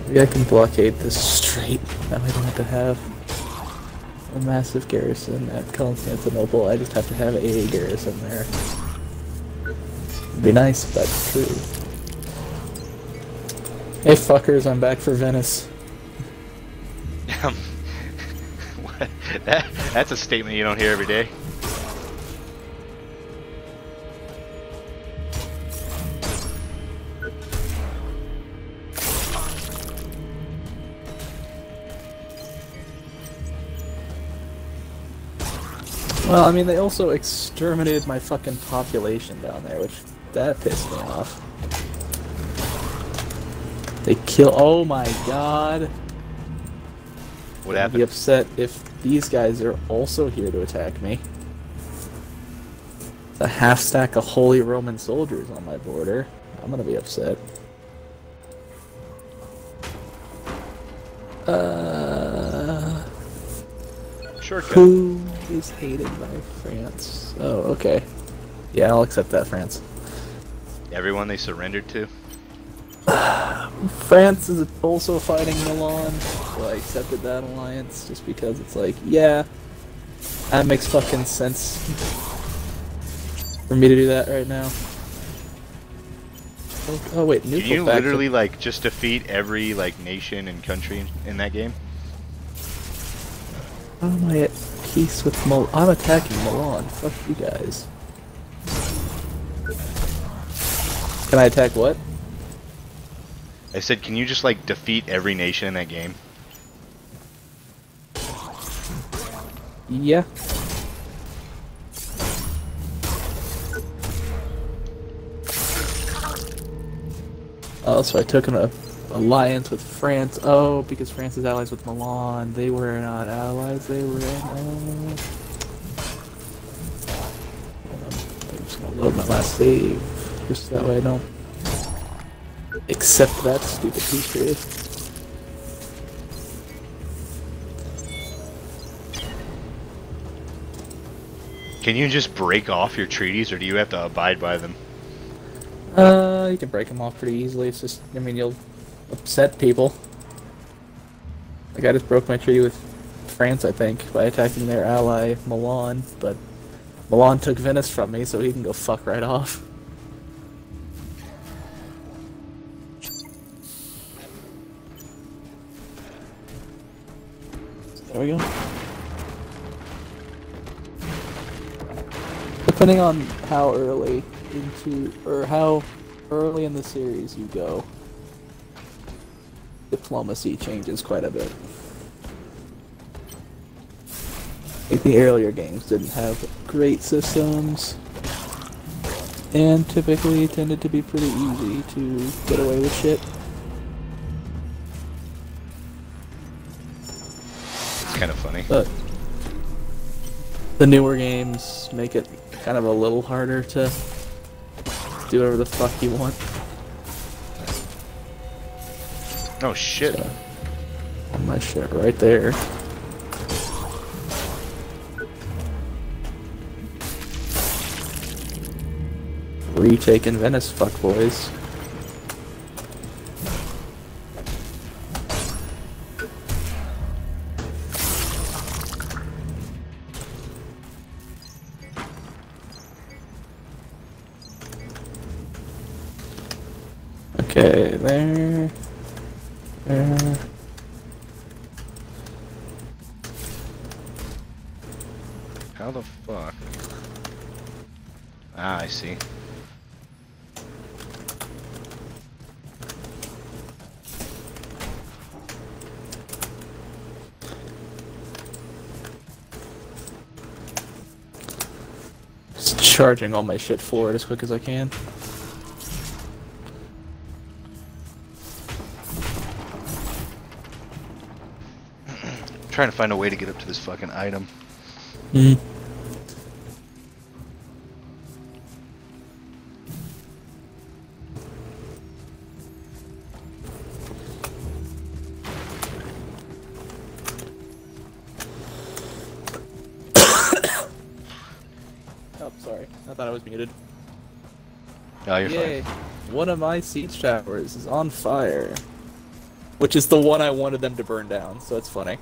Maybe I can blockade this straight. Now I don't have to have a massive garrison at Constantinople. I just have to have a garrison there. It'd be nice if that's true. Hey fuckers, I'm back for Venice. What? That's a statement you don't hear every day. Well, I mean, they also exterminated my fucking population down there, which, that pissed me off. They kill. Oh my god. What happened? I'd be upset if these guys are also here to attack me. It's a half stack of Holy Roman soldiers on my border. I'm gonna be upset. Shortcut. Who is hated by France? Oh, okay. Yeah, I'll accept that, France. Everyone they surrendered to? France is also fighting Milan, so I accepted that alliance just because it's like, yeah, that makes fucking sense for me to do that right now. Oh wait, neutral Can you faction. literally like just defeat every like nation and country in that game? How am I at peace with Milan? I'm attacking Milan. Fuck you guys. Can I attack what? I said, can you just like defeat every nation in that game? Yeah. Oh, so I took an alliance with France. Oh, because France is allies with Milan. They were not allies. They were. I'm just gonna load my last save, just that way I don't accept that stupid peace period. Can you just break off your treaties, or do you have to abide by them? You can break them off pretty easily. It's just, I mean, you'll upset people. Like, I just broke my treaty with France, I think, by attacking their ally, Milan, but Milan took Venice from me, so he can go fuck right off. There we go. Depending on how early into, or how early in the series you go, diplomacy changes quite a bit. Like the earlier games didn't have great systems, and typically tended to be pretty easy to get away with shit. It's kind of funny. But the newer games make it kind of a little harder to do whatever the fuck you want. Oh shit. So, my shit right there. Retaking Venice, fuckboys. Okay, there. There. How the fuck? Ah, I see. Just charging all my shit forward as quick as I can. Trying to find a way to get up to this fucking item. Hmm. Oh, sorry. I thought I was muted. Oh, you're Yay. fine. One of my siege towers is on fire. which is the one I wanted them to burn down, so it's funny.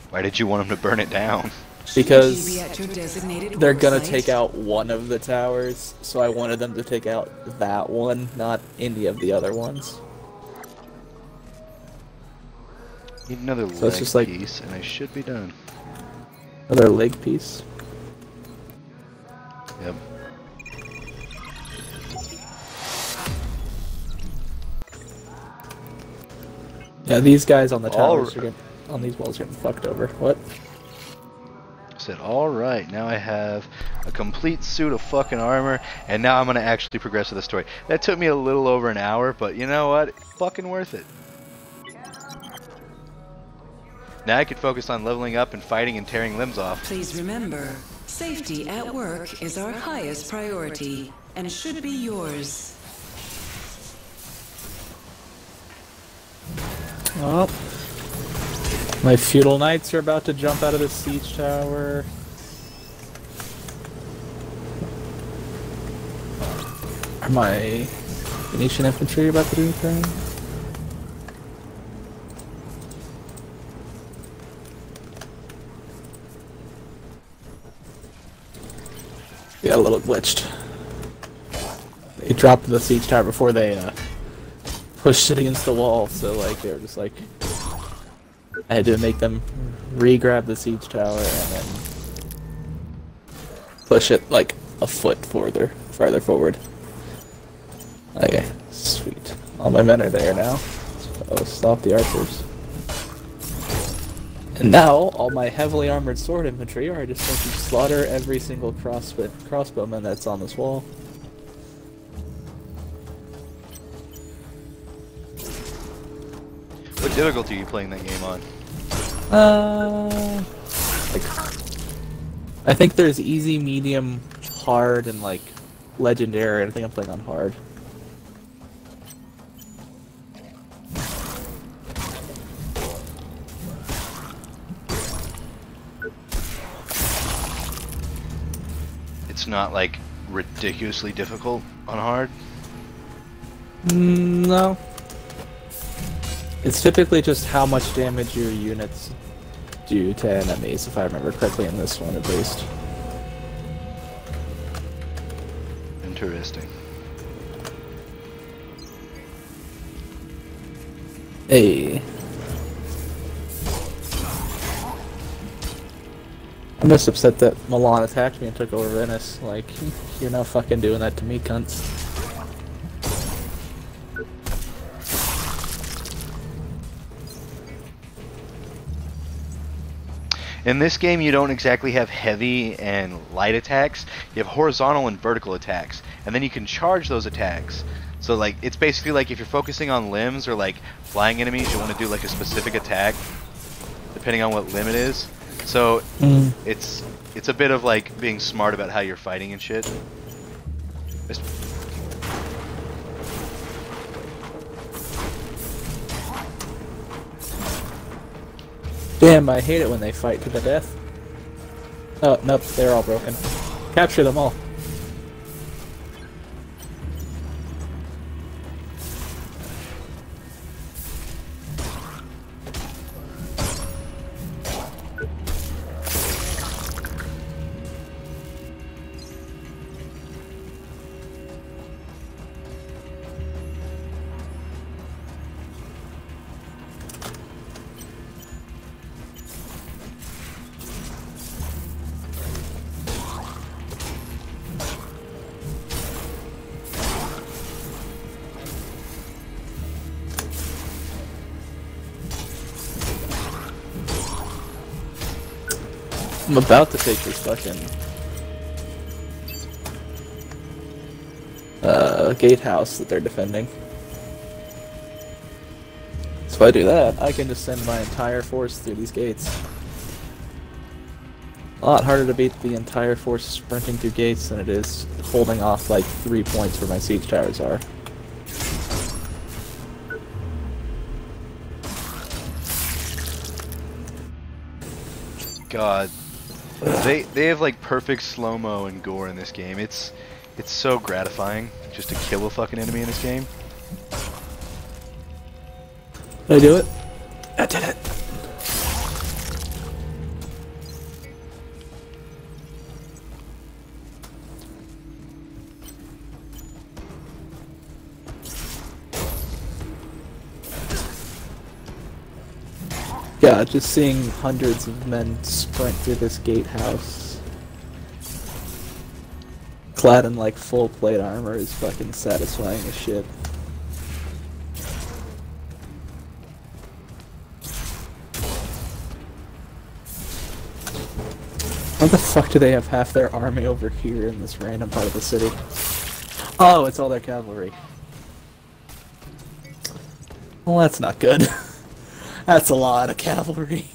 Why did you want them to burn it down? Because they're gonna take out one of the towers, so I wanted them to take out that one, not any of the other ones. Need another So it's leg just like piece, and I should be done. another leg piece. Yep. Yeah, these guys on the towers are getting, on these walls are getting fucked over. What? Said, alright, now I have a complete suit of fucking armor, and now I'm gonna actually progress with the story. That took me a little over an hour, but you know what? Fucking worth it. Now I could focus on leveling up and fighting and tearing limbs off. Please remember, safety at work is our highest priority, and should be yours. Oh. My feudal knights are about to jump out of the siege tower. Are my Venetian infantry about to do anything? Got a little glitched. They dropped the siege tower before they pushed it against the wall, so like they were just like, I had to make them re-grab the siege tower and then push it like a foot farther forward. Okay, sweet. All my men are there now. So stop the archers. And now, all my heavily armored sword infantry are just going to slaughter every single crossbowman that's on this wall. What difficulty are you playing that game on? I think there's easy, medium, hard, and like legendary. I think I'm playing on hard. It's not like ridiculously difficult on hard? No. It's typically just how much damage your units do to enemies, if I remember correctly in this one at least. Interesting. Hey. I'm just upset that Milan attacked me and took over Venice. Like, you're not fucking doing that to me, cunts. In this game, you don't exactly have heavy and light attacks. You have horizontal and vertical attacks, and then you can charge those attacks. So, like, it's basically like if you're focusing on limbs or like flying enemies, you want to do like a specific attack, depending on what limb it is. So, it's a bit of like being smart about how you're fighting and shit. Damn, I hate it when they fight to the death. Oh, nope, they're all broken. Capture them all. I'm about to take this fucking gatehouse that they're defending. So if I do that, I can just send my entire force through these gates. A lot harder to beat the entire force sprinting through gates than it is holding off like 3 points where my siege towers are. God. They have like perfect slow-mo and gore in this game. It's It's so gratifying just to kill a fucking enemy in this game. Did I do it? I did it. Yeah, just seeing hundreds of men sprint through this gatehouse, clad in like full plate armor, is fucking satisfying as shit. How the fuck do they have half their army over here in this random part of the city? Oh, it's all their cavalry. Well, that's not good. That's a lot of cavalry.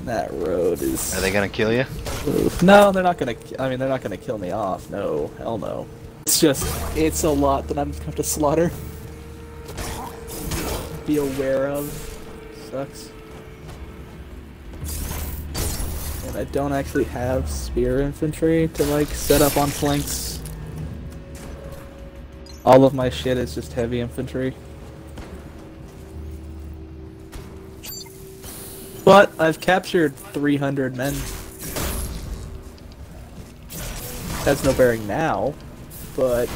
That road is... Are they gonna kill you? Oof. No, they're not gonna... I mean, they're not gonna kill me off. No. Hell no. It's just... It's a lot that I'm gonna have to slaughter. Be aware of. Sucks. And I don't actually have spear infantry to, like, set up on flanks. All of my shit is just heavy infantry. But I've captured 300 men. Has no bearing now, but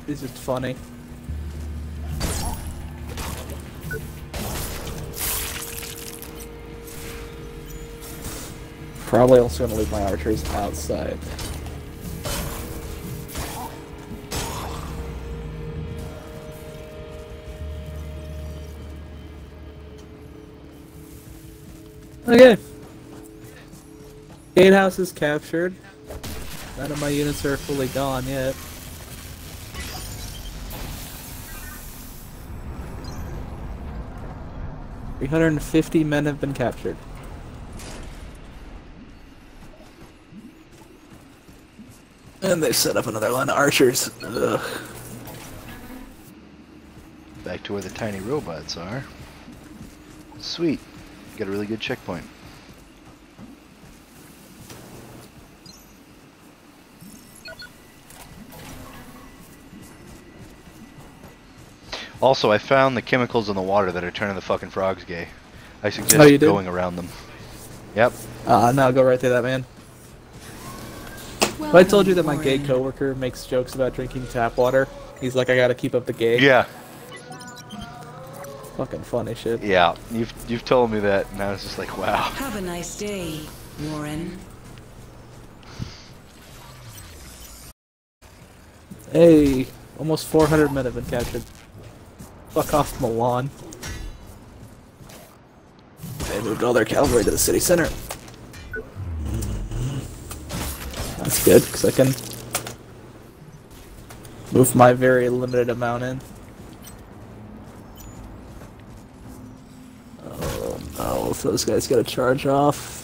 it's just funny. Probably also gonna leave my archers outside. Okay. Gatehouse is captured. None of my units are fully gone yet. $350 men have been captured. And they've set up another line of archers. Ugh. Back to where the tiny robots are. Sweet. Got a really good checkpoint. Also, I found the chemicals in the water that are turning the fucking frogs gay. I suggest going around them. Yep. No, go right through that, man. Well, I told you that my gay coworker makes jokes about drinking tap water. He's like, I gotta keep up the gay. Yeah. Fucking funny shit. Yeah, you've told me that, and I was just like, wow. Have a nice day, Warren. Hey, almost 400 men have been captured. Fuck off, Milan. They moved all their cavalry to the city center. That's good, because I can move my very limited amount in. Oh, if those guys gotta charge off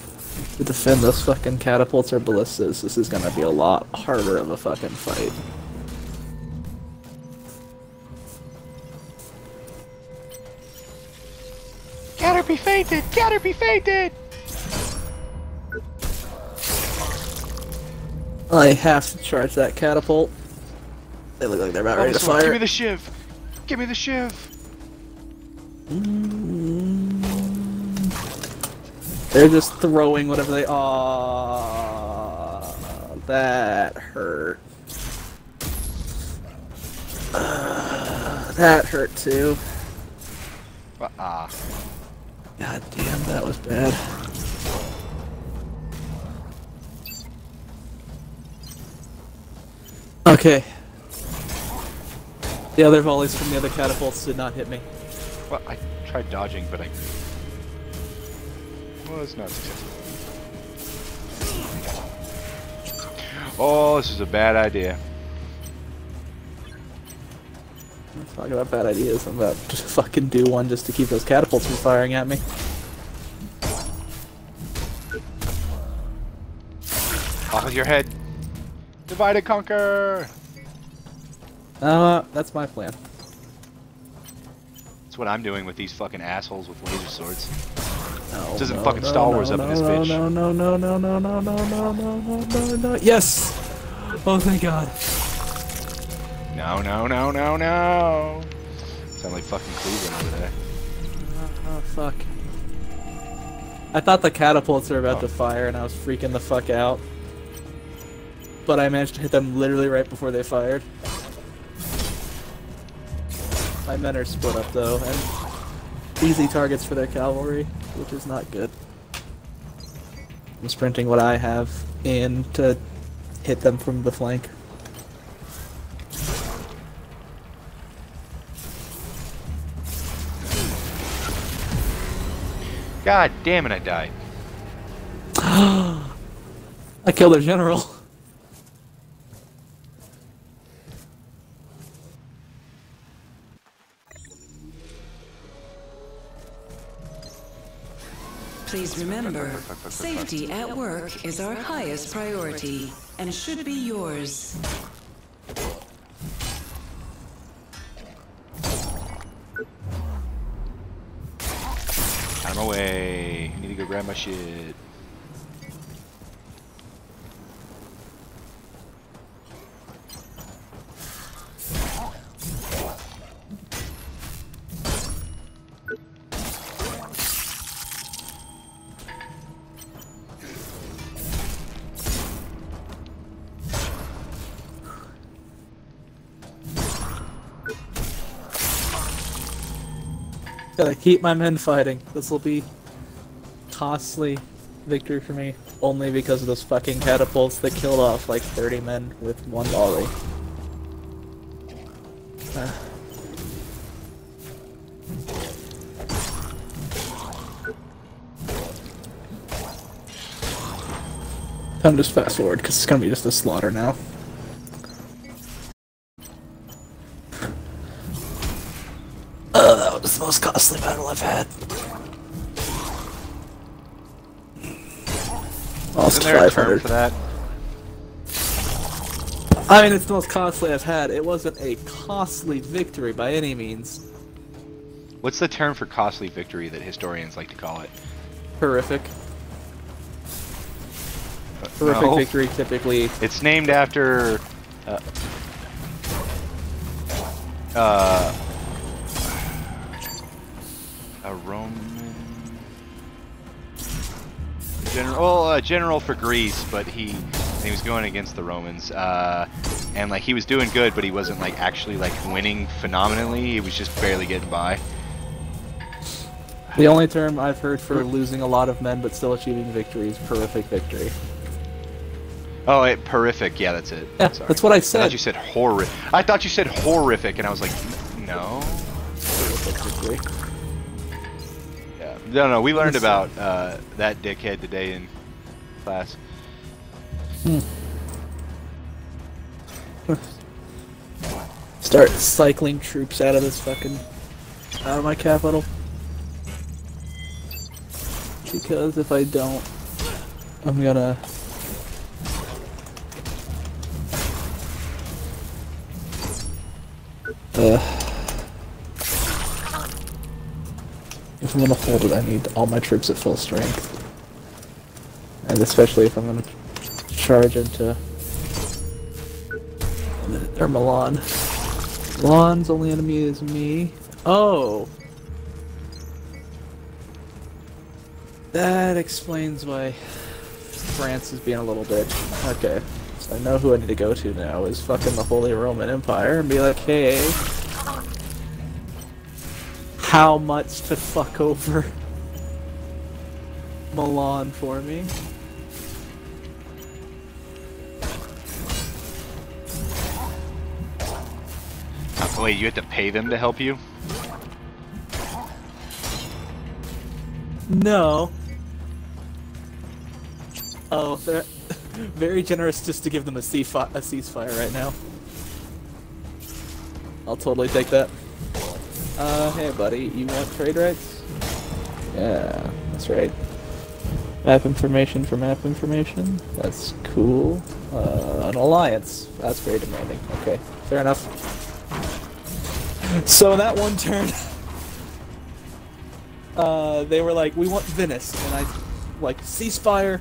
to defend those fucking catapults or ballistas, this is gonna be a lot harder of a fucking fight. Gotta be fainted! Gotta be fainted! I have to charge that catapult. They look like they're about ready to fire. Give me the shiv! Give me the shiv! They're just throwing whatever they... that hurt. That hurt too. God damn, that was bad. Okay. The other volleys from the other catapults did not hit me. Well, I tried dodging, but I was not successful. Oh, this is a bad idea. Let's talk about bad ideas. I'm about to fucking do one just to keep those catapults from firing at me. Off with your head. Divide and conquer. That's my plan. That's what I'm doing with these fucking assholes with laser swords. No, This isn't no, fucking no, Star Wars no, up in this no, bitch. no, no, no, no, no, no, no, no, no, no, no, no. Yes! Oh, thank God. No, no, no, no, no. Sound like fucking Cleveland over there. Oh, fuck. I thought the catapults were about to fire and I was freaking the fuck out. But I managed to hit them literally right before they fired. My men are split up though, and easy targets for their cavalry, which is not good. I'm sprinting what I have in to hit them from the flank. God damn it, I died. I killed their general. Please remember, safety at work is our highest priority and should be yours. Out of my way. I need to go grab my shit. Gotta keep my men fighting. This will be costly victory for me, only because of those fucking catapults that killed off like 30 men with one volley. I'm just fast forward because it's gonna be just a slaughter now. That was the most costly battle I've had. Isn't there a term for that? I mean, it's the most costly I've had. It wasn't a costly victory by any means. What's the term for costly victory that historians like to call it? Horrific. Horrific No. victory, typically. It's named after a Roman general, a general for Greece, but he was going against the Romans, and like he was doing good, but he wasn't like actually like winning phenomenally. He was just barely getting by. The only term I've heard for losing a lot of men but still achieving victory is horrific victory. Oh, horrific. Yeah, that's it. Yeah, sorry. that's what I said. I thought you said horrific. I thought you said horrific, and I was like, no. Horrific victory. Yeah. No. We learned about that dickhead today in class. Start cycling troops out of this fucking... out of my capital. Because if I don't, I'm gonna... if I'm gonna hold it, I need all my troops at full strength. And especially if I'm gonna charge into... or Milan. Milan's only enemy is me. Oh! That explains why France is being a little bitch. Okay, so I know who I need to go to now is fucking the Holy Roman Empire and be like, hey, how much to fuck over Milan for me? Wait, you have to pay them to help you? No. Oh, they're very generous just to give them a ceasefire right now. I'll totally take that. Hey buddy, you want trade rights? Yeah, that's right. Map information for map information? That's cool. An alliance. That's very demanding. Okay, fair enough. So in that one turn, they were like, we want Venice, and I, like, ceasefire,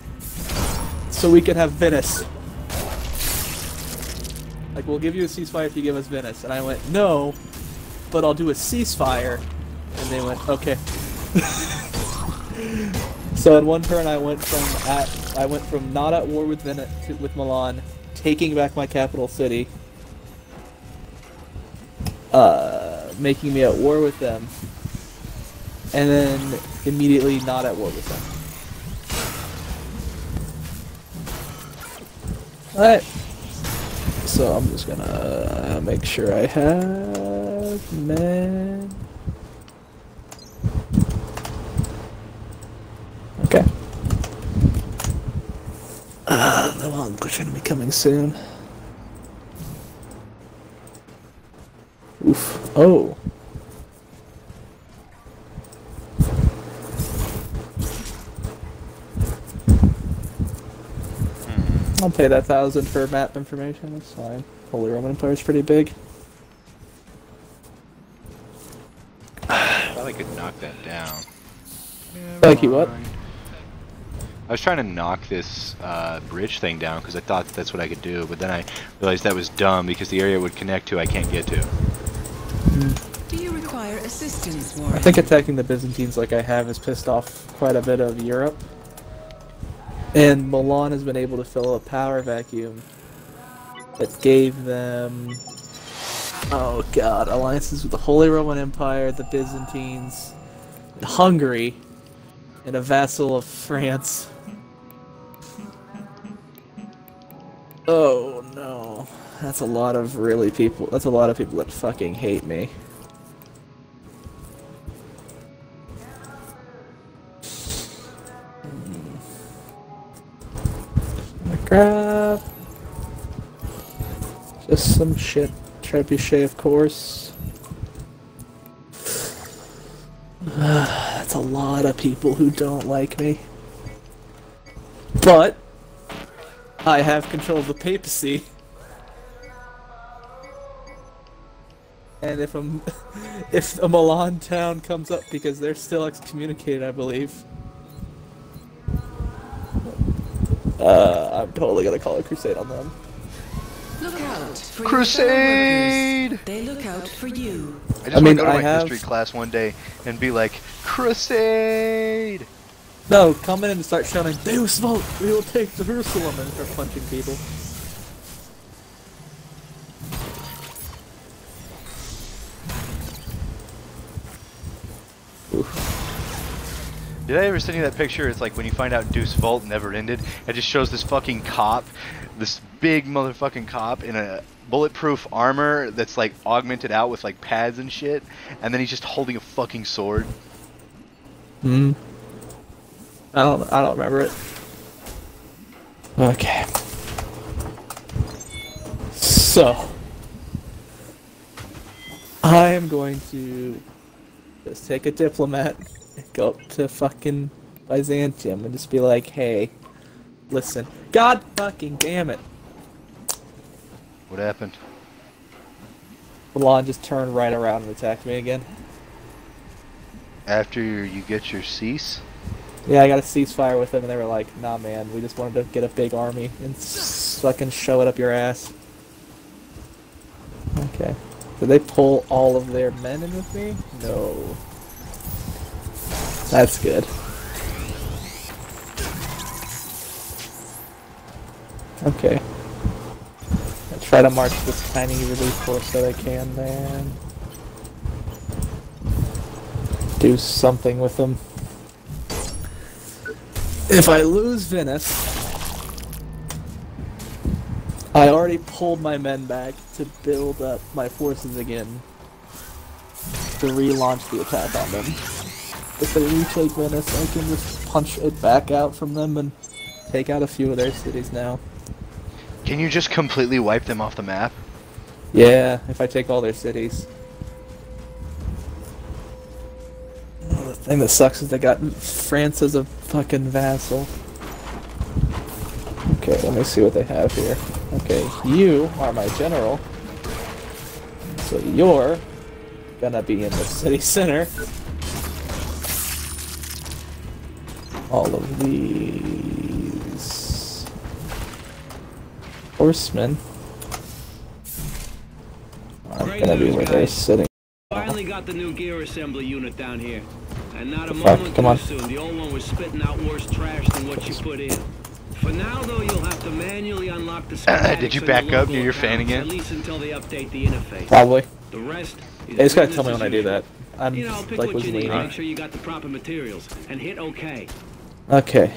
so we can have Venice. Like, we'll give you a ceasefire if you give us Venice. And I went, no, but I'll do a ceasefire. And they went, okay. So in one turn, I went from not at war with Venice with Milan, taking back my capital city, making me at war with them, and then immediately not at war with them. Alright. So I'm just gonna make sure I have men. Okay. The one gonna be coming soon. Oof. Oh. I'll pay that 1,000 for map information, that's fine. Holy Roman Empire is pretty big. I thought I could knock that down. Thank you, what? I was trying to knock this bridge thing down because I thought that's what I could do, but then I realized that was dumb because the area it would connect to I can't get to. Do you require assistance, Warren? I think attacking the Byzantines like I have has pissed off quite a bit of Europe. And Milan has been able to fill a power vacuum that gave them, oh god, alliances with the Holy Roman Empire, the Byzantines, Hungary, and a vassal of France. Oh no, that's a lot of really people. That's a lot of people that fucking hate me. Grab just some shit, trebuchet, of course. That's a lot of people who don't like me. But I have control of the papacy. And if a Milan town comes up, because they're still excommunicated, I believe. I'm totally gonna call a crusade on them. Look out for Crusade! Your fellow workers. They look out for you. I just want to go to my history class one day and be like, Crusade! No, come in and start shouting, Deus Vult! We will take Jerusalem! And start punching people. Oof. Did I ever send you that picture? It's like when you find out Deus Vult never ended. It just shows this fucking cop, this big motherfucking cop in a bulletproof armor that's like augmented out with like pads and shit, and then he's just holding a fucking sword. Hmm. I don't remember it. Okay. So I am going to just take a diplomat, go up to fucking Byzantium and just be like, hey, listen. God fucking damn it. What happened? Milan just turned right around and attacked me again. After you get your cease? Yeah, I got a ceasefire with them and they were like, nah man, we just wanted to get a big army and fucking show it up your ass. Okay. Did they pull all of their men in with me? No. That's good. Okay. I'll try to march this tiny relief force that I can there. Do something with them. If I lose Venice, I already pulled my men back to build up my forces again to relaunch the attack on them. If they retake Venice, I can just punch it back out from them and take out a few of their cities now. Can you just completely wipe them off the map? Yeah, if I take all their cities. The thing that sucks is they got France as a fucking vassal. Okay, let me see what they have here. Okay, you are my general. So you're gonna be in the city center. all of these horsemen are gonna be where they're sitting. Finally got the new gear assembly unit down here. And not a Fuck, moment come too on. soon. The old one was spitting out worse trash than what you put in. For now, though, you'll have to manually unlock the schematics. Did you on back your up local near your fan accounts, again? At least until they update the interface. Probably. The rest is They just gotta business tell me as when I do usual. that. I'm You know, pick like what was you need. leaning. Make sure you got the proper materials and hit OK. Okay.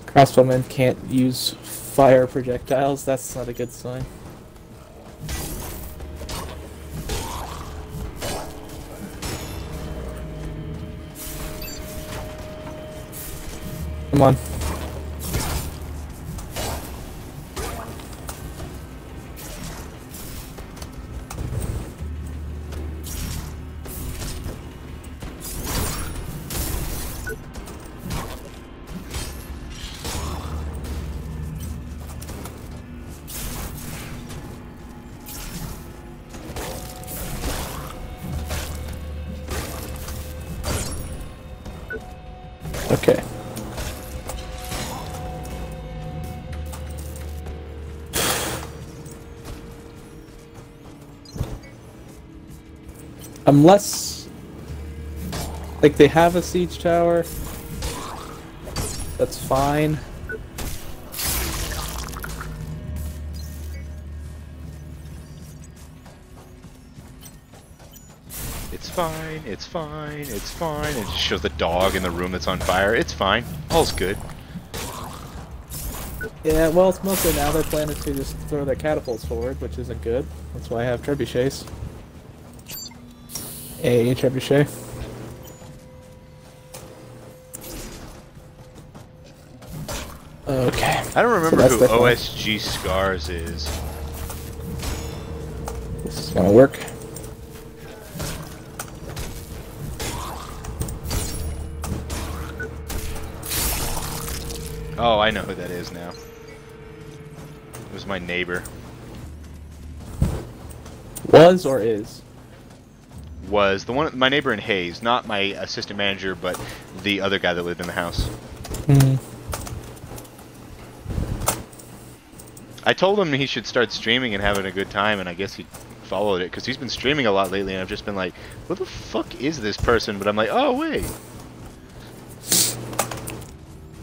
Crossbowmen can't use fire projectiles. That's not a good sign. Come on. Okay. Unless, like, they have a siege tower, that's fine. It's fine, it's fine, it's fine. It just shows the dog in the room that's on fire. It's fine. All's good. Yeah, well, it's mostly now their plan is to just throw their catapults forward, which isn't good. That's why I have trebuchets. A trebuchet. Okay. I don't remember that's who the plan. OSG Scars is. This is gonna work. Oh, I know who that is now. It was my neighbor. Was or is? Was the one, my neighbor in Hayes, not my assistant manager, but the other guy that lived in the house. Hmm. I told him he should start streaming and having a good time, and I guess he followed it because he's been streaming a lot lately, and I've just been like, "What the fuck is this person?" But I'm like, "Oh wait."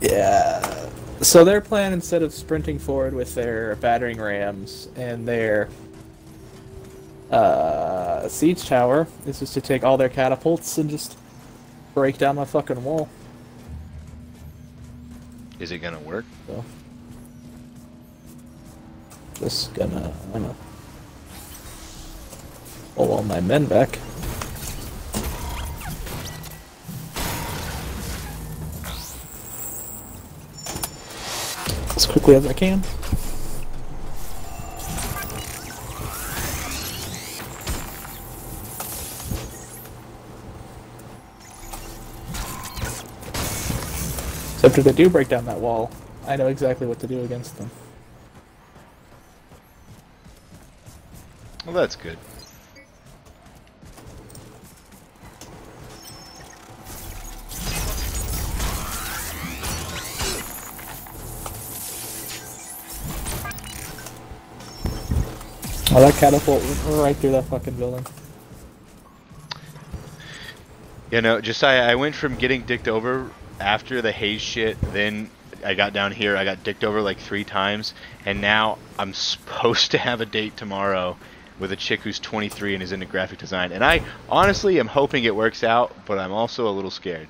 Yeah. So their plan, instead of sprinting forward with their battering rams and their siege tower, is just to take all their catapults and just break down my fucking wall. Is it gonna work? So, just gonna, pull all my men back. As quickly as I can. Except if they do break down that wall, I know exactly what to do against them. Well, that's good. Oh, that catapult went right through that fucking building. You know, Josiah, I went from getting dicked over after the Hayes shit, then I got down here, I got dicked over like 3 times, and now I'm supposed to have a date tomorrow with a chick who's 23 and is into graphic design. And I honestly am hoping it works out, but I'm also a little scared.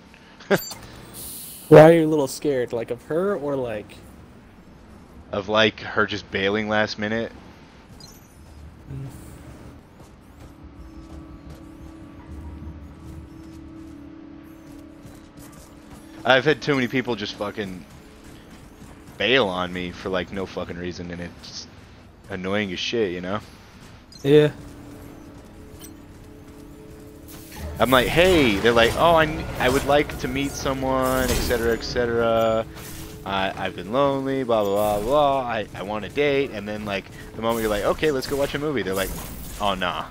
Why are you a little scared? Like of her or like... Of like her just bailing last minute. I've had too many people just fucking bail on me for like no fucking reason, and it's annoying as shit, you know? Yeah. I'm like, hey, they're like, oh, I would like to meet someone, etc., etc. I've been lonely, blah, blah, blah, blah. I want a date. And then, like, the moment you're like, okay, let's go watch a movie, they're like, oh, nah.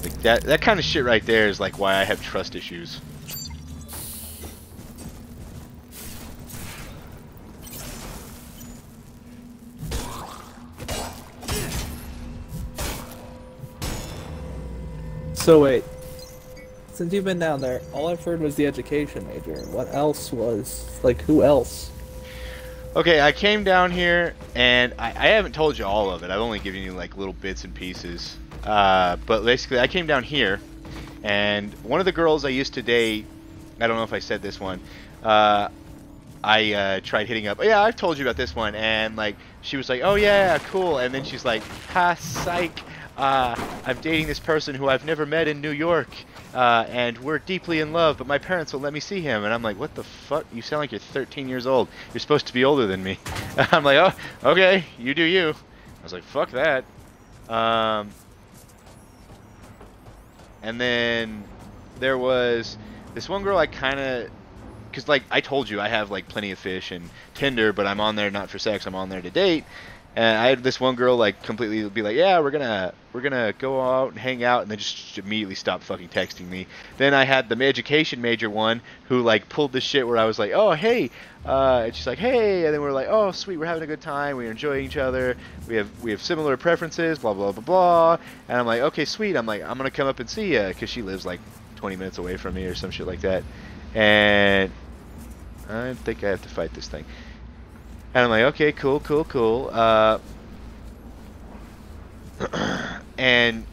Like, That kind of shit right there is like why I have trust issues. So wait, since you've been down there, all I've heard was the education major. What else was, like, who else? Okay, I came down here, and I haven't told you all of it. I've only given you, like, little bits and pieces. But basically, I came down here, and one of the girls I used to date, I don't know if I said this one, I tried hitting up. Oh, yeah, I've told you about this one, and, like, she was like, oh, yeah, cool, and then she's like, ha, psych. I'm dating this person who I've never met in New York, and we're deeply in love, but my parents won't let me see him. And I'm like, what the fuck? You sound like you're 13 years old. You're supposed to be older than me. I'm like, oh, okay, you do you. I was like, fuck that. And then there was this one girl I kind of... Because, like, I told you, I have, like, plenty of fish and Tinder, but I'm on there not for sex, I'm on there to date. And I had this one girl, like, completely be like, yeah, we're gonna go out and hang out, and then just immediately stop fucking texting me. Then I had the education major one who, like, pulled this shit where I was like, oh, hey, and she's like, hey, and then we're like, oh, sweet, we're having a good time, we're enjoying each other, we have similar preferences, blah, blah, blah, blah. And I'm like, okay, sweet, I'm like, I'm gonna come up and see ya, because she lives, like, 20 minutes away from me or some shit like that. And I think I have to fight this thing. And I'm like, okay, cool, cool, cool. And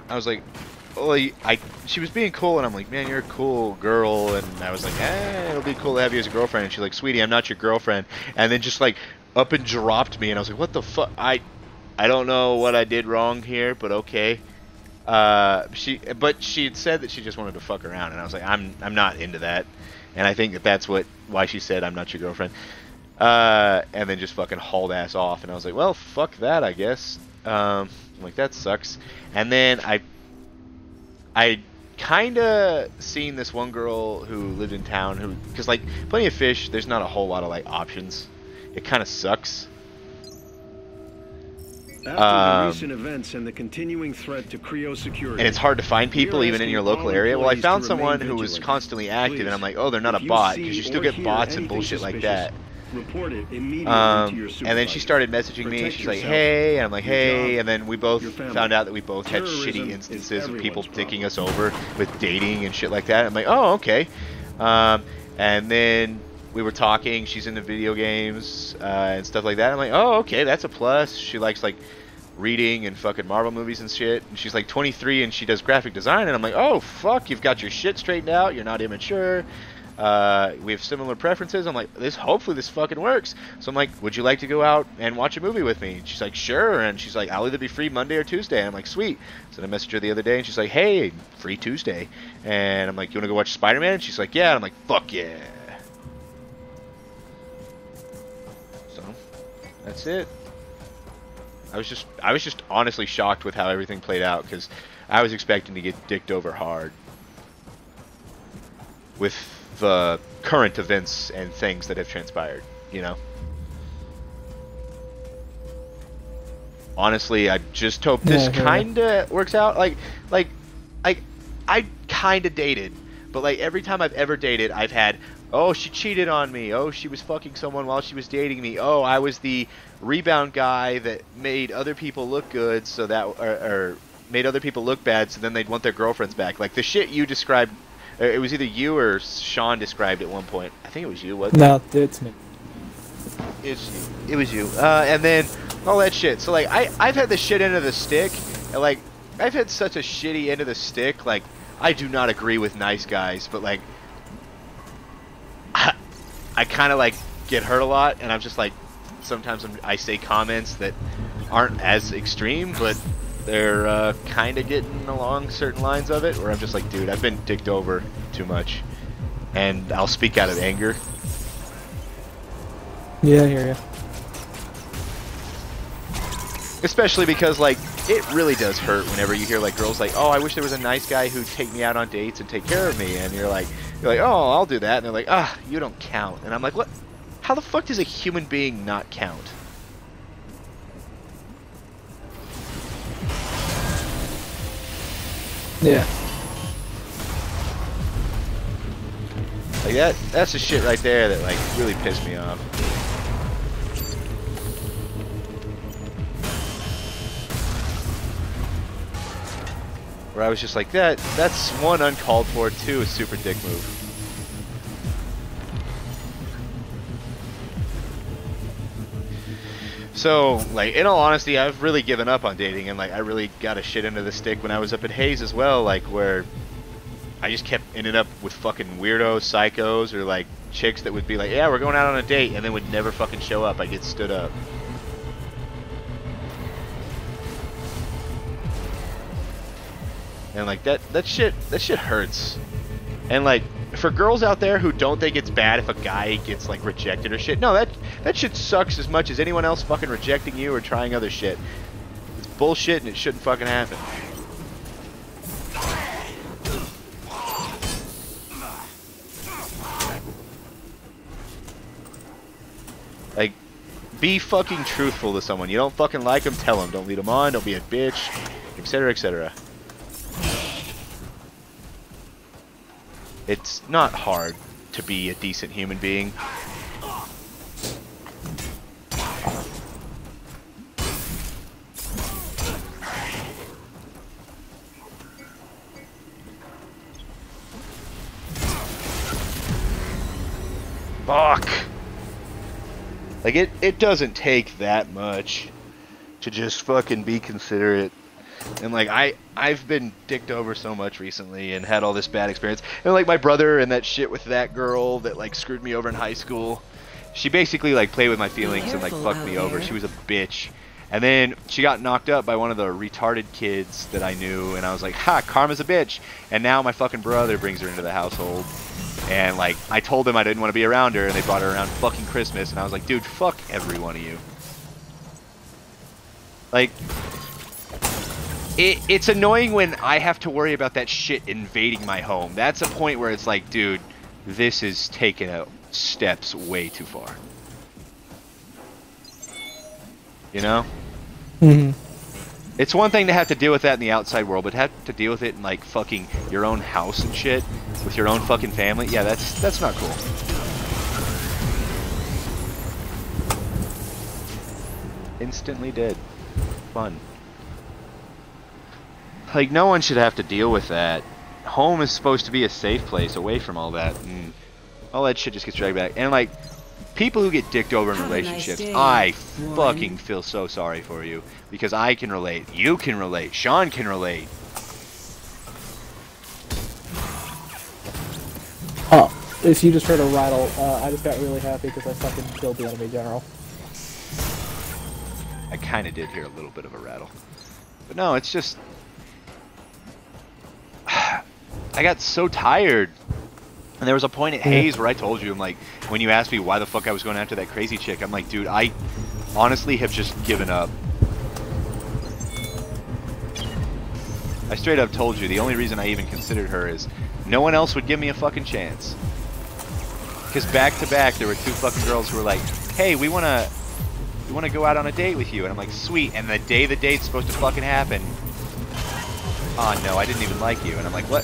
I was like, oh, she was being cool, and I'm like, man, you're a cool girl. And I was like, it'll be cool to have you as a girlfriend. And she's like, sweetie, I'm not your girlfriend. And then just like up and dropped me, and I was like, what the fuck? I don't know what I did wrong here, but okay. But she had said that she just wanted to fuck around, and I was like, I'm not into that. And I think that's why she said I'm not your girlfriend. And then just fucking hauled ass off. And I was like, well, fuck that, I guess. I'm like, that sucks. And then I kind of seen this one girl who lived in town because, like, Plenty of Fish, there's not a whole lot of, like, options. It kind of sucks. After the recent events and the continuing threat to Creo security, and it's hard to find people even in your local area. Well, I found someone who was constantly active, and I'm like, oh, they're not a bot, because you still get bots and bullshit like that. Report it immediately to your supervisor. And then she started messaging me. She's like, hey, and I'm like, hey, and then we both found out that we both had shitty instances of people dicking us over with dating and shit like that. I'm like, oh, okay. And then we were talking. She's into video games and stuff like that. I'm like, oh, okay, that's a plus. She likes, like, reading and fucking Marvel movies and shit. And she's like 23 and she does graphic design. And I'm like, oh, fuck, you've got your shit straightened out. You're not immature. We have similar preferences. I'm like, hopefully this fucking works. So I'm like, would you like to go out and watch a movie with me? And she's like, sure. And she's like, I'll either be free Monday or Tuesday. And I'm like, sweet. So I messaged her the other day and she's like, hey, free Tuesday. And I'm like, you want to go watch Spider-Man? And she's like, yeah. And I'm like, fuck yeah. So that's it. I was just honestly shocked with how everything played out, because I was expecting to get dicked over hard with the current events and things that have transpired, you know? Honestly, I just hope this kinda works out. Like I kinda dated, but like every time I've ever dated, I've had, oh, she cheated on me. Oh, she was fucking someone while she was dating me. Oh, I was the rebound guy that made other people look good, so that or made other people look bad, so then they'd want their girlfriends back. Like the shit you described, it was either you or Sean described at one point. I think it was you, wasn't it? No, it's me. It was you. And then all that shit. So like I've had the shit end of the stick, and like I've had such a shitty end of the stick. Like I do not agree with nice guys, but like I kind of like get hurt a lot, and I'm just like, sometimes I say comments that aren't as extreme, but they're kind of getting along certain lines of it, where I'm just like, dude, I've been dicked over too much, and I'll speak out of anger. Yeah, I hear ya. Especially because, like, it really does hurt whenever you hear, like, girls like, oh, I wish there was a nice guy who'd take me out on dates and take care of me, and you're like, oh, I'll do that, and they're like, ah, you don't count, and I'm like, what? How the fuck does a human being not count? Yeah. Like that's the shit right there that like really pissed me off. Where I was just like, that's one, uncalled for, two, a super dick move. So, like, in all honesty, I've really given up on dating, and like I really got a shit into the stick when I was up at Hayes as well, like where I just kept ending up with fucking weirdos, psychos, or like chicks that would be like, yeah, we're going out on a date, and then would never fucking show up. I get stood up. And like that shit hurts. And like for girls out there who don't think it's bad if a guy gets like rejected or shit, no, that shit sucks as much as anyone else fucking rejecting you or trying other shit. It's bullshit and it shouldn't fucking happen. Like, be fucking truthful to someone. You don't fucking like them, tell them. Don't lead them on, don't be a bitch, etc., etc. It's not hard to be a decent human being. Fuck! Like, it doesn't take that much to just fucking be considerate. And like I've been dicked over so much recently and had all this bad experience. And like my brother and that shit with that girl that like screwed me over in high school. She basically like played with my feelings and like fucked me over. She was a bitch. And then she got knocked up by one of the retarded kids that I knew, and I was like, ha, karma's a bitch. And now my fucking brother brings her into the household. And like I told them I didn't want to be around her, and they brought her around fucking Christmas, and I was like, dude, fuck every one of you. Like, it's annoying when I have to worry about that shit invading my home. That's a point where it's like, dude, this is taking steps way too far. You know? Mm-hmm. It's one thing to have to deal with that in the outside world, but have to deal with it in like fucking your own house and shit with your own fucking family. Yeah, that's not cool. Instantly dead. Fun. Like, no one should have to deal with that. Home is supposed to be a safe place away from all that. And all that shit just gets dragged back. And, like, people who get dicked over in relationships, I fucking feel so sorry for you. Because I can relate. You can relate. Sean can relate. Oh, if you just heard a rattle, I just got really happy because I fucking killed the enemy general. I kind of did hear a little bit of a rattle. But no, it's just... I got so tired. And there was a point at Hayes where I told you, I'm like, when you asked me why the fuck I was going after that crazy chick, I'm like, dude, I honestly have just given up. I straight up told you the only reason I even considered her is no one else would give me a fucking chance. Because back to back, there were two fucking girls who were like, hey, we wanna go out on a date with you. And I'm like, sweet. And the day the date's supposed to fucking happen, oh no, I didn't even like you. And I'm like, what?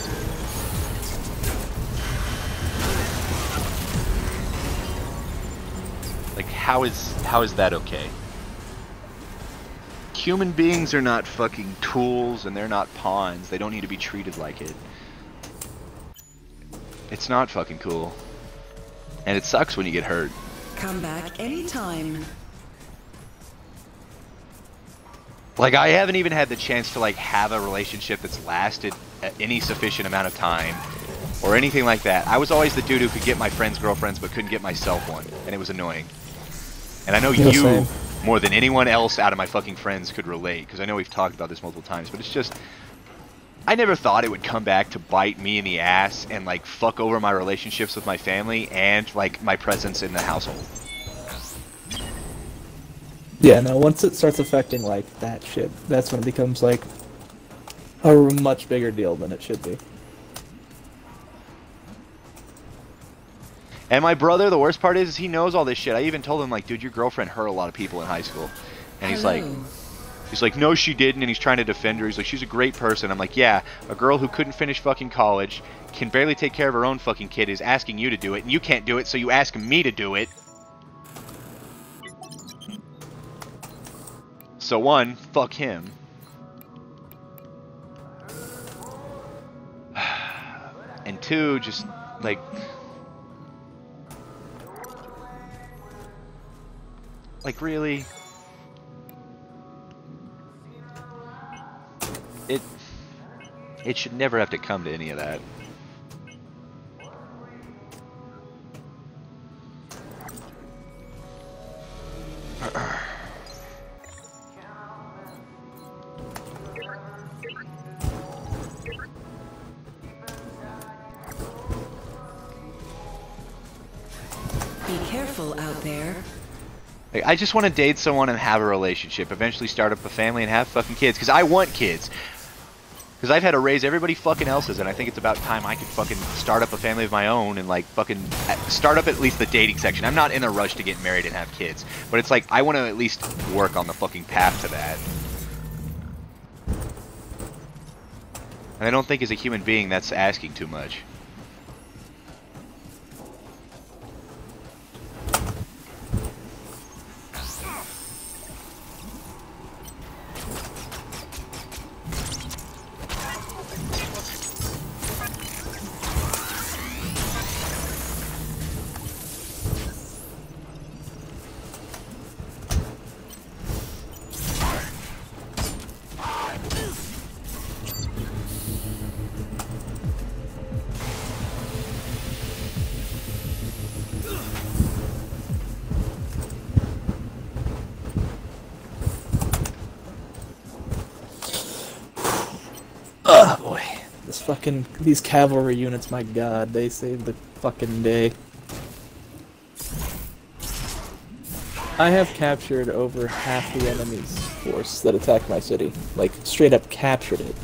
Like, how is that okay? Human beings are not fucking tools, and they're not pawns. They don't need to be treated like it. It's not fucking cool. And it sucks when you get hurt. Come back anytime. Like, I haven't even had the chance to, like, have a relationship that's lasted any sufficient amount of time. Or anything like that. I was always the dude who could get my friends' girlfriends, but couldn't get myself one. And it was annoying. And I know you, more than anyone else out of my fucking friends, could relate. Because I know we've talked about this multiple times. But it's just... I never thought it would come back to bite me in the ass and, like, fuck over my relationships with my family and, like, my presence in the household. Yeah, no, once it starts affecting, like, that shit, that's when it becomes, like, a much bigger deal than it should be. And my brother, the worst part is he knows all this shit. I even told him, like, dude, your girlfriend hurt a lot of people in high school. And he's like, He's like, no, she didn't, and he's trying to defend her. He's like, she's a great person. I'm like, yeah, a girl who couldn't finish fucking college, can barely take care of her own fucking kid, is asking you to do it, and you can't do it, so you ask me to do it. So one, fuck him. And two, just, like... Like, really? It should never have to come to any of that. Be careful out there. Like, I just want to date someone and have a relationship, eventually start up a family and have fucking kids, because I want kids. Because I've had to raise everybody fucking else's, and I think it's about time I could fucking start up a family of my own and, like, fucking start up at least the dating section. I'm not in a rush to get married and have kids, but it's like, I want to at least work on the fucking path to that. And I don't think as a human being that's asking too much. Oh boy, these cavalry units, my god, they saved the fucking day. I have captured over half the enemy's force that attacked my city. Like, straight up captured it.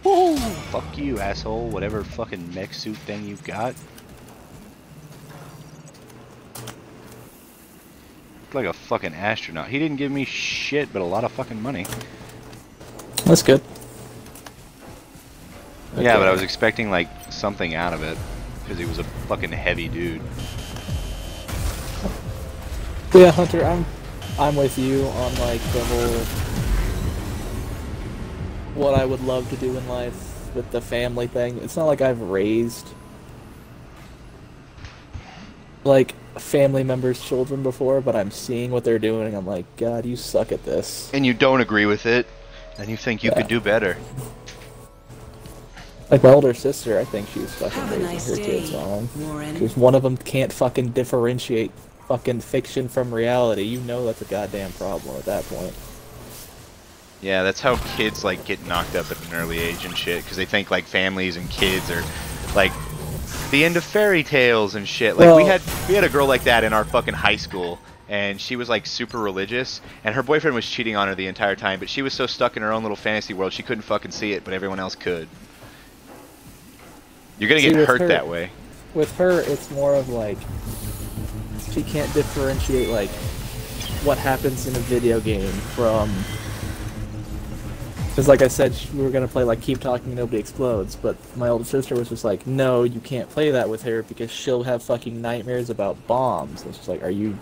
Woo! Fuck you, asshole. Whatever fucking mech suit thing you've got. Like a fucking astronaut. He didn't give me shit, but a lot of fucking money. That's good. Okay. Yeah, but I was expecting like something out of it because he was a fucking heavy dude. Yeah, Hunter, I'm with you on like the whole what I would love to do in life with the family thing. It's not like I've raised like family members' children before, but I'm seeing what they're doing and I'm like, God, you suck at this. And you don't agree with it, and you think you could do better. Like my older sister, I think she's fucking raising her kids wrong. Because one of them can't fucking differentiate fucking fiction from reality. You know that's a goddamn problem at that point. Yeah, that's how kids like get knocked up at an early age and shit, because they think like families and kids are like the end of fairy tales and shit. Like, well, we had a girl like that in our fucking high school, and she was like super religious, and her boyfriend was cheating on her the entire time, but she was so stuck in her own little fantasy world she couldn't fucking see it, but everyone else could. You're gonna get hurt that way. With her, it's more of like she can't differentiate like what happens in a video game from. Because like I said, we were going to play like Keep Talking Nobody Explodes, but my older sister was just like, no, you can't play that with her because she'll have fucking nightmares about bombs. And it's just like, are you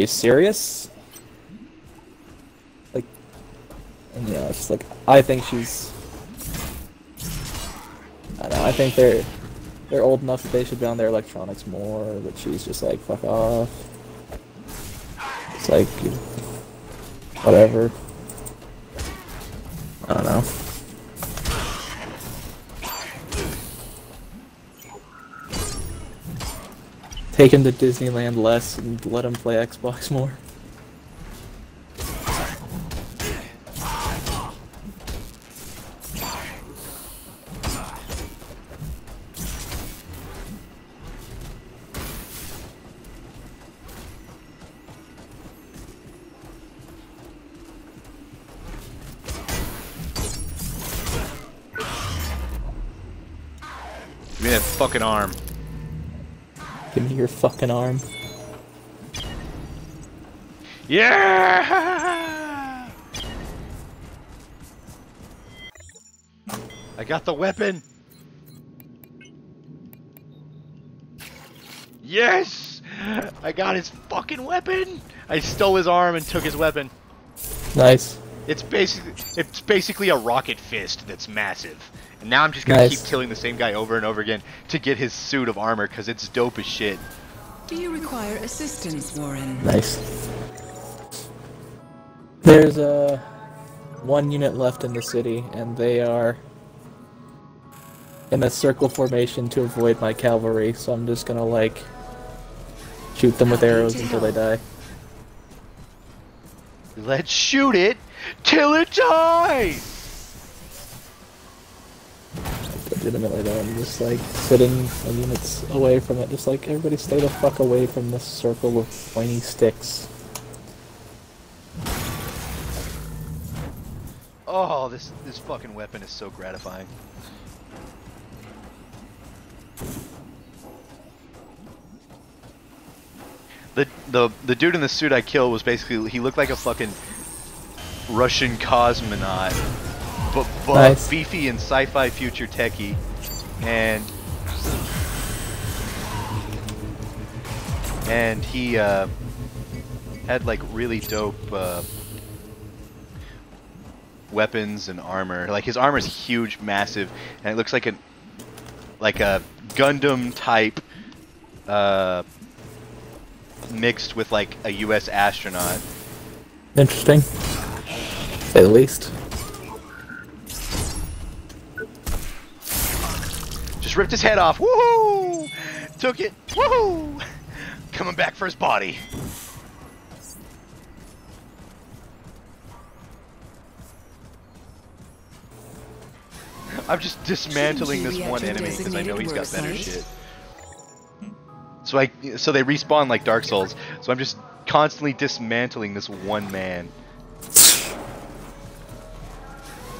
serious? Like, and yeah, it's just like, I think she's, I don't know, I think they're old enough that they should be on their electronics more, but she's just like, fuck off. It's like, whatever. I don't know. Take him to Disneyland less and let him play Xbox more. me that fucking arm. Give me your fucking arm. Yeah! I got the weapon. Yes! I got his fucking weapon. I stole his arm and took his weapon. Nice. It's basically a rocket fist that's massive. And now I'm just gonna keep killing the same guy over and over again to get his suit of armor because it's dope as shit. Do you require assistance, Warren? Nice. There's one unit left in the city, and they are in a circle formation to avoid my cavalry, so I'm just gonna, like, shoot them with arrows until they die. Let's shoot it till it dies! Legitimately though, I'm just like sitting a units away from it, just like everybody stay the fuck away from this circle of pointy sticks. Oh, this fucking weapon is so gratifying. The dude in the suit I killed was basically, he looked like a fucking Russian cosmonaut, but Nice. beefy and sci-fi future techie, and he had like really dope weapons and armor. Like his armor is huge, massive, and it looks like a Gundam type mixed with like a US astronaut. Interesting. To say the least. Just ripped his head off. Woohoo! Took it. Woohoo! Coming back for his body. I'm just dismantling this one enemy because I know he's got better shit. So they respawn like Dark Souls. So I'm just constantly dismantling this one man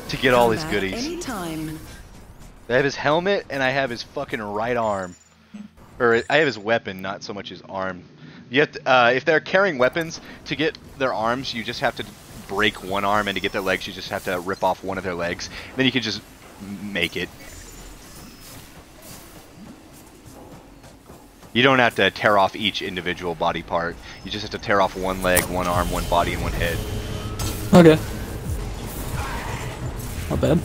to get all his goodies. Anytime. I have his helmet and I have his fucking right arm, or I have his weapon, not so much his arm. You have to, if they're carrying weapons, to get their arms, you just have to break one arm, and to get their legs, you just have to rip off one of their legs. Then you can just make it. You don't have to tear off each individual body part. You just have to tear off one leg, one arm, one body, and one head. Okay. Not bad.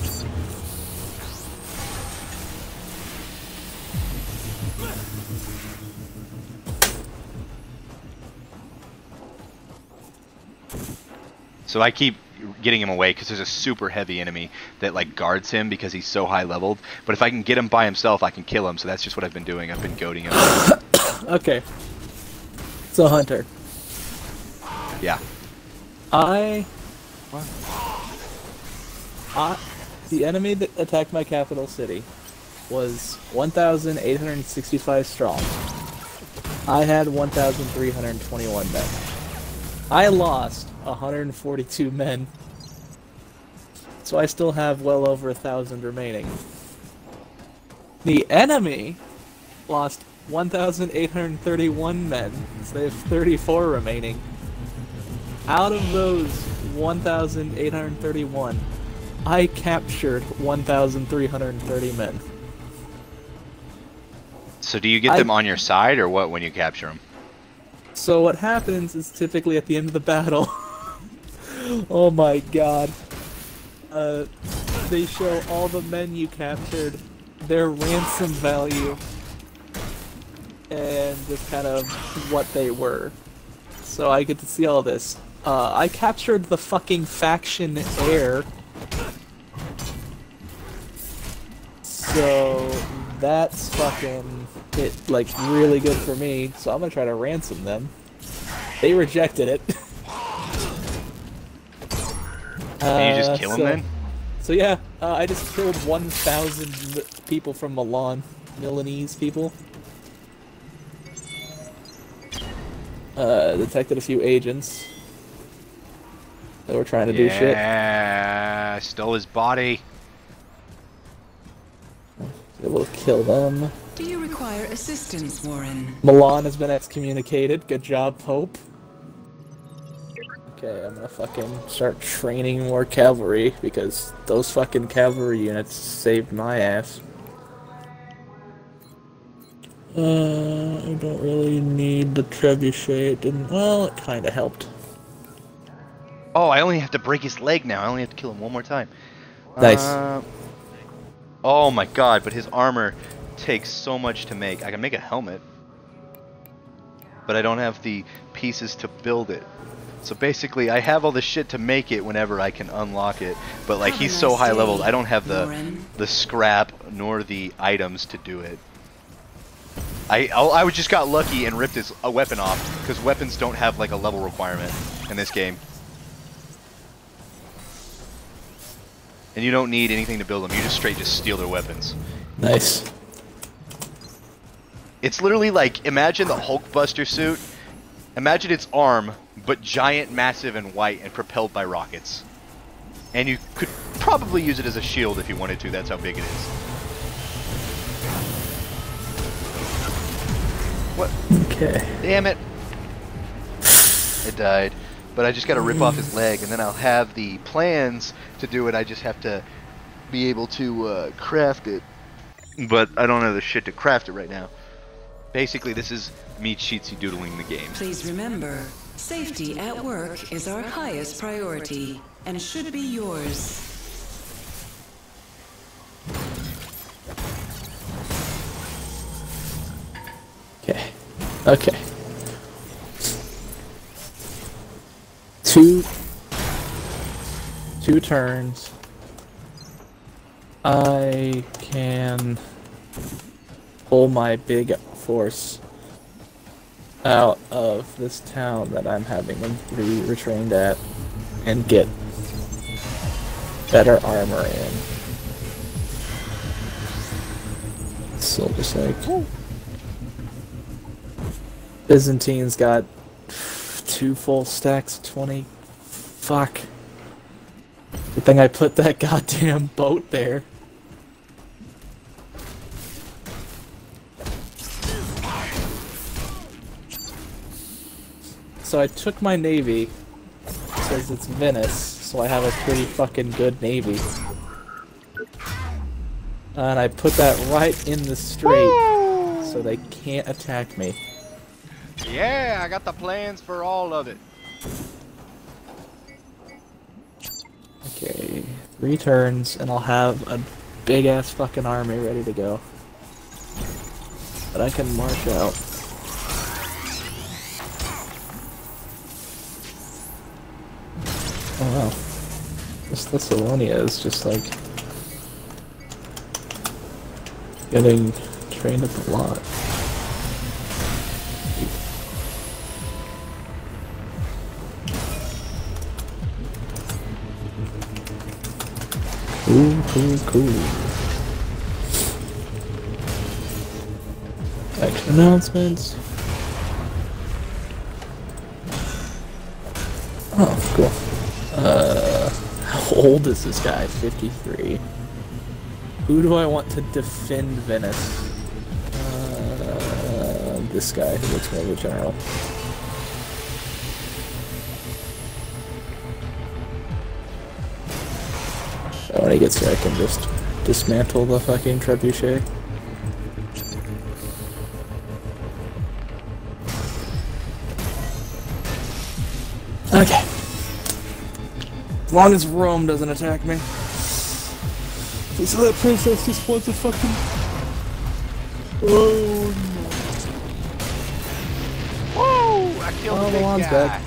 So I keep getting him away because there's a super heavy enemy that like guards him because he's so high leveled. But if I can get him by himself, I can kill him. So that's just what I've been doing. I've been goading him. Okay. So Hunter. Yeah. The enemy that attacked my capital city was 1,865 strong. I had 1,321 men. I lost 142 men, so I still have well over 1,000 remaining. The enemy lost 1,831 men, so they have 34 remaining. Out of those 1,831, I captured 1,330 men. So do you get them on your side or what when you capture them? So what happens is typically at the end of the battle, oh my god, they show all the men you captured, their ransom value, and just kind of what they were. So I get to see all this. I captured the fucking faction heir. So that's fucking like really good for me. So I'm gonna try to ransom them. They rejected it. Can you just kill them then? So yeah, I just killed 1,000 people from Milan, Milanese people. Detected a few agents that were trying to do shit. Yeah, stole his body. It will kill them. Do you require assistance, Warren? Milan has been excommunicated. Good job, Pope. Okay, I'm gonna fucking start training more cavalry, because those fucking cavalry units saved my ass. I don't really need the trebuchet. It didn't. Well, it kind of helped. Oh, I only have to break his leg now. I only have to kill him one more time. Nice. Oh my god, but his armor takes so much to make. I can make a helmet, but I don't have the pieces to build it. So basically, I have all the shit to make it whenever I can unlock it. But like, he's so high leveled, I don't have the scrap nor the items to do it. I just got lucky and ripped his weapon off, because weapons don't have like a level requirement in this game. And you don't need anything to build them. You just straight steal their weapons. Nice. It's literally like, imagine the Hulkbuster suit. Imagine its arm, but giant, massive, and white, and propelled by rockets. And you could probably use it as a shield if you wanted to. That's how big it is. What? Okay. Damn it. It died. But I just gotta rip off his leg, and then I'll have the plans to do it. I just have to be able to craft it. But I don't have the shit to craft it right now. Basically, this is me cheatsy doodling the game. Please remember, safety at work is our highest priority and should be yours. Okay. Okay. Two turns. I can pull my big force out of this town that I'm having them be retrained at and get better armor in. So just like Byzantine's got 2 full stacks of 20. Fuck. Good thing I put that goddamn boat there. So I took my navy, because it's Venice, so I have a pretty fucking good navy. And I put that right in the strait, so they can't attack me. Yeah, I got the plans for all of it. Okay, 3 turns, and I'll have a big-ass fucking army ready to go. But I can march out. Oh wow. This Thessalonia is just like getting trained up a lot. Cool. Action announcements. Oh, cool. How old is this guy? 53. Who do I want to defend Venice? This guy who looks more of a general. So when he gets here, I can just dismantle the fucking trebuchet. Okay. As long as Rome doesn't attack me. So that princess just wants a fucking... Oh no. Whoa! I killed the big guy. Dead.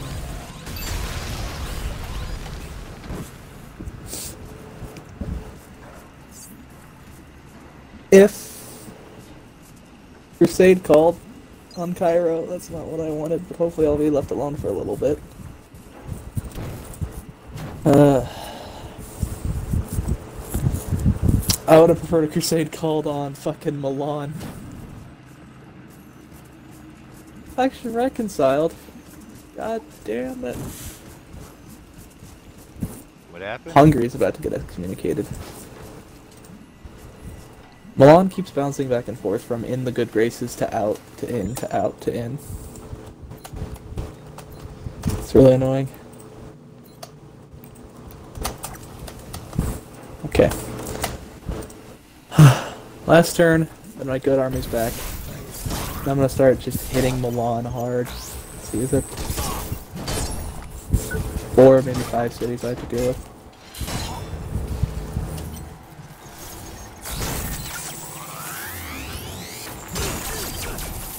If Crusade called on Cairo, that's not what I wanted, but hopefully I'll be left alone for a little bit. I would have preferred a Crusade called on fucking Milan. Actually reconciled. God damn it. What happened? Hungary's about to get excommunicated. Milan keeps bouncing back and forth from in the good graces to out to in to out to in. It's really annoying. Okay. Last turn, then my good army's back. Now I'm gonna start just hitting Milan hard. Let's see, is it 4, maybe 5 cities I have to deal with?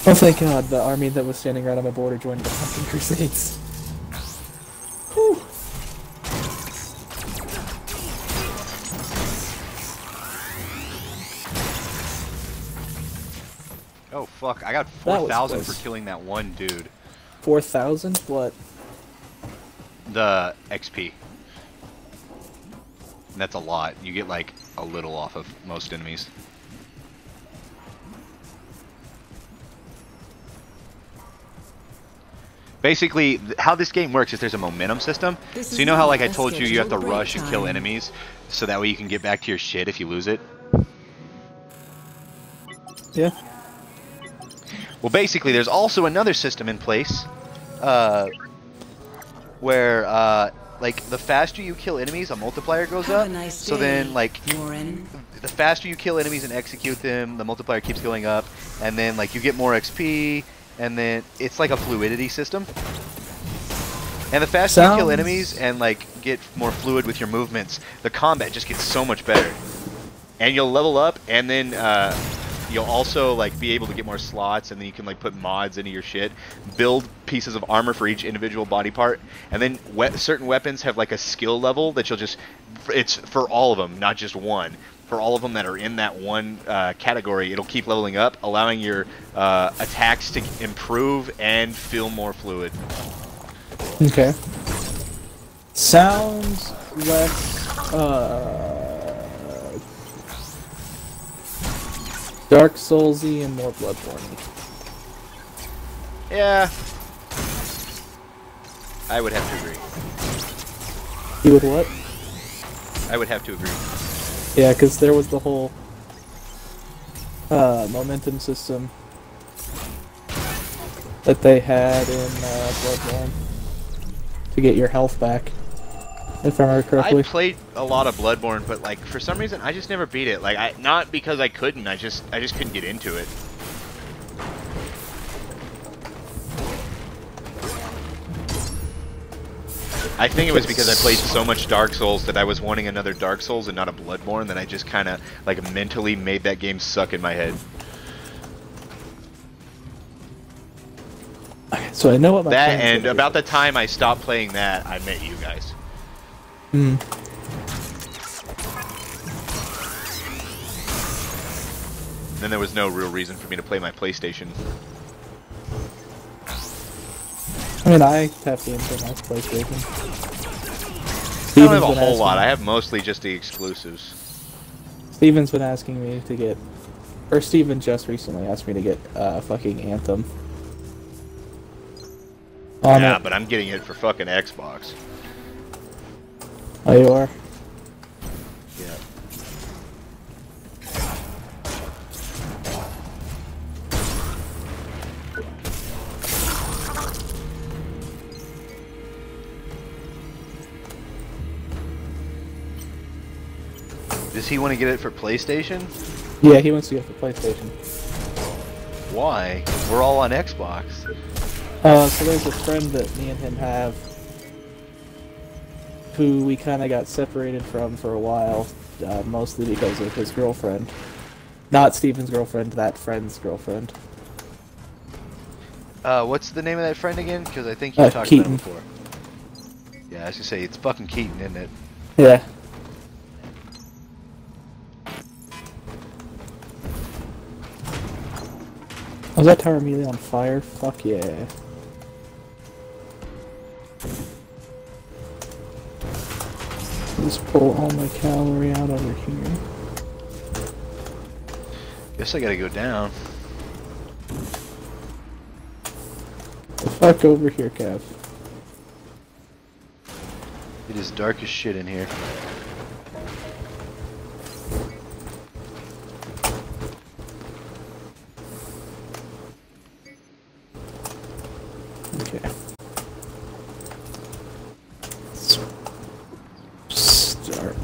Oh, thank God, the army that was standing right on my border joined the fucking Crusades. Whew. Oh fuck, I got 4,000 for killing that one dude. 4,000? What? The XP. And that's a lot. You get like a little off of most enemies. Basically, how this game works is there's a momentum system. So you know how, like I told you, you have to rush and kill enemies, so that way you can get back to your shit if you lose it? Yeah. Well, basically, there's also another system in place, where, like, the faster you kill enemies, a multiplier goes up. So then, like, the faster you kill enemies and execute them, the multiplier keeps going up, and then, like, you get more XP, and then it's like a fluidity system. And the faster you kill enemies and, like, get more fluid with your movements, the combat just gets so much better. And you'll level up, and then, you'll also like be able to get more slots, and then you can like put mods into your shit, build pieces of armor for each individual body part, and then certain weapons have like a skill level that you'll just, it's for all of them, not just one. For all of them that are in that one category, it'll keep leveling up, allowing your attacks to improve and feel more fluid. Okay. Sounds less Dark Soulsy and more Bloodborne. Yeah. I would have to agree. You would what? I would have to agree. Yeah, because there was the whole momentum system that they had in Bloodborne to get your health back, if I remember correctly. I played a lot of Bloodborne, but like for some reason I just never beat it. Like not because I couldn't, I just couldn't get into it. I think it was because I played so much Dark Souls that I was wanting another Dark Souls and not a Bloodborne, that I just kind of like mentally made that game suck in my head. Okay, so I know what my that, and about the time I stopped playing that, I met you guys. Hmm. Then there was no real reason for me to play my PlayStation. I mean, I have games on my PlayStation. I don't have a whole lot. I have mostly just the exclusives. Steven's been asking me to get, or Steven just recently asked me to get fucking Anthem. Yeah, but I'm getting it for fucking Xbox. Oh, you are? Yeah. Does he want to get it for PlayStation? Yeah, he wants to get it for PlayStation. Why? We're all on Xbox. So there's a friend that me and him have who we kind of got separated from for a while, mostly because of his girlfriend. Not Steven's girlfriend, that friend's girlfriend. What's the name of that friend again? Because I think you talked Keaton. about it before. Yeah, I was gonna say, it's fucking Keaton, isn't it? Yeah. Was that tower immediately on fire? Fuck yeah. Just pull all my cavalry out over here. Guess I gotta go down. The fuck over here, Cav. It is dark as shit in here.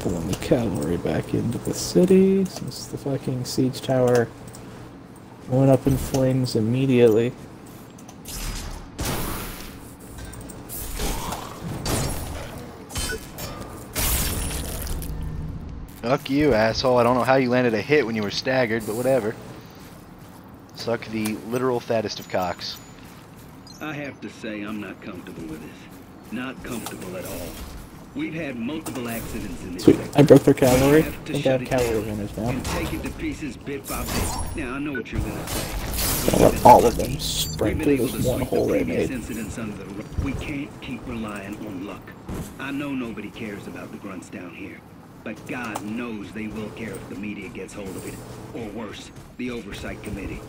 pulling the cavalry back into the city since the fucking siege tower went up in flames immediately. Fuck you, asshole. I don't know how you landed a hit when you were staggered, but whatever. Suck the literal fattest of cocks. I have to say I'm not comfortable with this. Not comfortable at all. We've had multiple accidents in this Sweet. sector. I broke their cavalry. I have to think I have shut it cavalry down advantage now. and take it to pieces bit by bit. Now I know what you're gonna say. I'll let all of them sprint We've through been able this to one sweep hole the they previous made. incidents under the rug. We can't keep relying on luck. I know nobody cares about the grunts down here, but God knows they will care if the media gets hold of it, or worse, the oversight committee.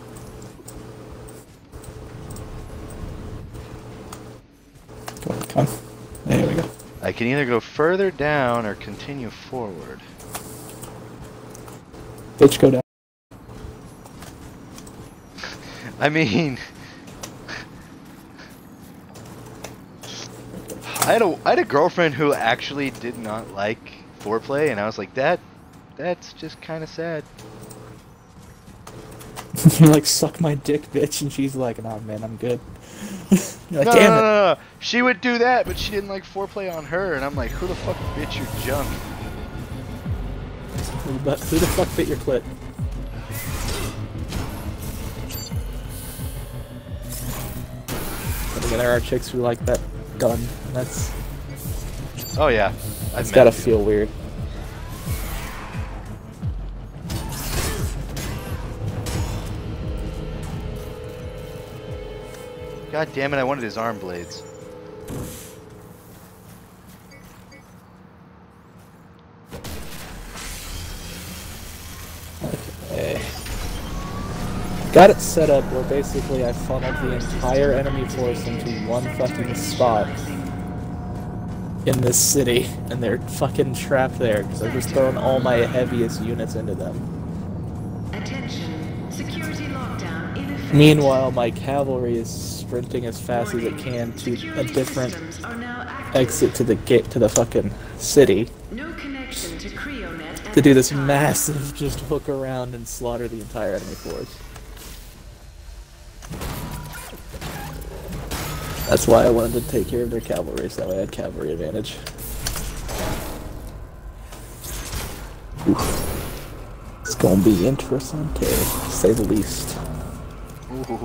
Come on. There we go. I can either go further down or continue forward. Bitch, go down. I mean, I had a girlfriend who actually did not like foreplay, and I was like, that's just kind of sad. You're like, suck my dick, bitch, and she's like, nah, man, I'm good. You're like, No, damn no, it. no, no. She would do that, but she didn't like foreplay on her, and I'm like, who the fuck bit your junk? Who the fuck bit your clit? But again, there are chicks who like that gun, and that's... Oh yeah. It's gotta feel weird. God damn it, I wanted his arm blades. Okay. Got it set up where basically I funneled the entire enemy force into one fucking spot in this city, and they're fucking trapped there because I've just thrown all my heaviest units into them. Attention. Security lockdown in effect. Meanwhile, my cavalry is sprinting as fast as it can to a different exit to the gate to the fucking city No connection to Creonet to do this massive just hook around and slaughter the entire enemy force. That's why I wanted to take care of their cavalry, so that way I had cavalry advantage. Oof. It's gonna be interesting, to say the least. Ooh.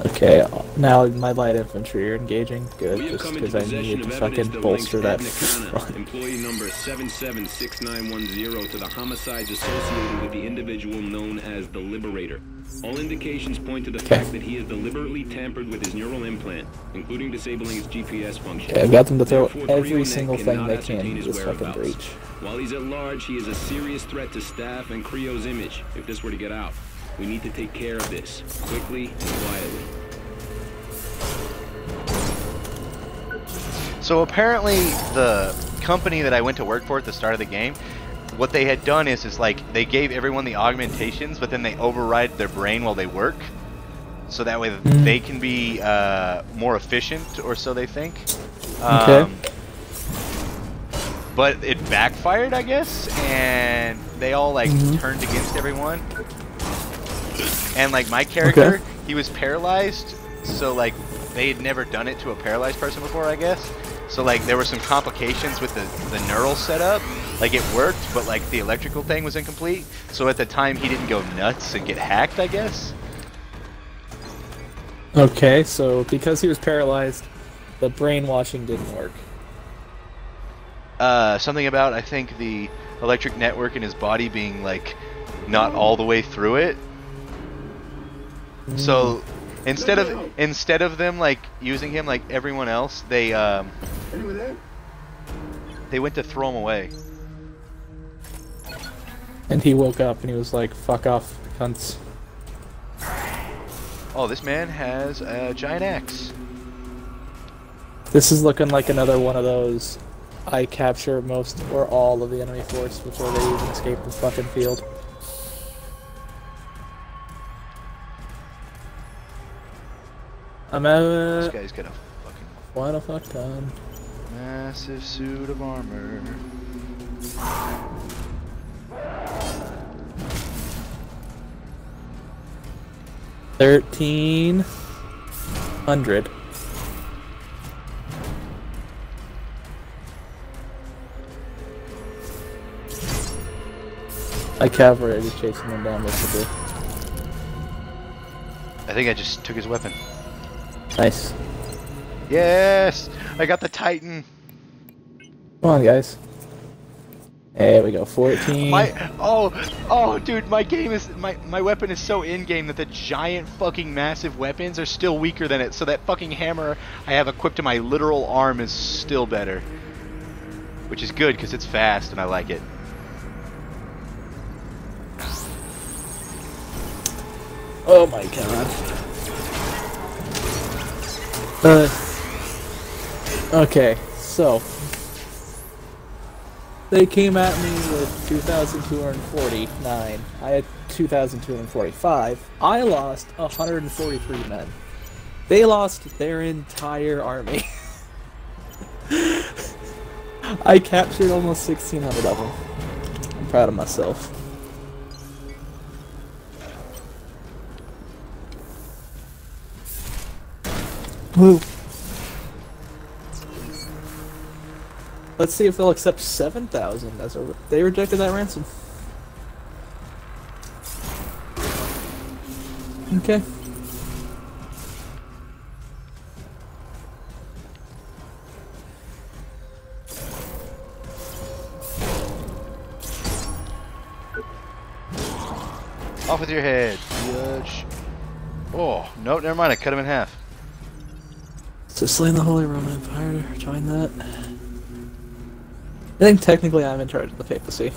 Okay, now my light infantry are engaging. Good, just because I need to fucking bolster that front. Employee number 776910 to the homicides associated with the individual known as the Liberator. All indications point to the fact that he has deliberately tampered with his neural implant, including disabling its GPS function. Okay, I've got them to throw Therefore, every Creonet single thing cannot they ascertain can into his this fucking whereabouts. breach. While he's at large, he is a serious threat to staff and Creo's image if this were to get out. We need to take care of this, quickly and quietly. So apparently the company that I went to work for at the start of the game, what they had done is like they gave everyone the augmentations, but then they override their brain while they work, so that way they can be more efficient, or so they think. Okay. But it backfired, I guess, and they all like turned against everyone. And like my character, he was paralyzed, so like they had never done it to a paralyzed person before, I guess. So like there were some complications with the neural setup. Like it worked, but like the electrical thing was incomplete. So at the time he didn't go nuts and get hacked, I guess. Okay, so because he was paralyzed, the brainwashing didn't work. Something about, I think, the electric network in his body being like not all the way through it. So instead of them like using him like everyone else, they went to throw him away. And he woke up and he was like, "Fuck off, cunts." Oh, this man has a giant axe. This is looking like another one of those. I capture most or all of the enemy force before they even escape the fucking field. I'm This guy's got a fucking... What a fuck ton. Massive suit of armor. $1,300. My cavalry is chasing him down, basically. I think I just took his weapon. Nice. Yes! I got the Titan! Come on, guys. There we go, 14. Oh, dude, my game is my weapon is so in-game that the giant fucking massive weapons are still weaker than it. So that fucking hammer I have equipped to my literal arm is still better, which is good because it's fast and I like it. Oh my god. Okay, so they came at me with 2,249. I had 2,245. I lost 143 men. They lost their entire army. I captured almost 1,600 of them. I'm proud of myself. Woo. Let's see if they'll accept 7,000 as a... They rejected that ransom. Okay. Off with your head, bitch. Oh, no, never mind, I cut him in half. So slain the Holy Roman Empire, join that. I think technically I'm in charge of the papacy.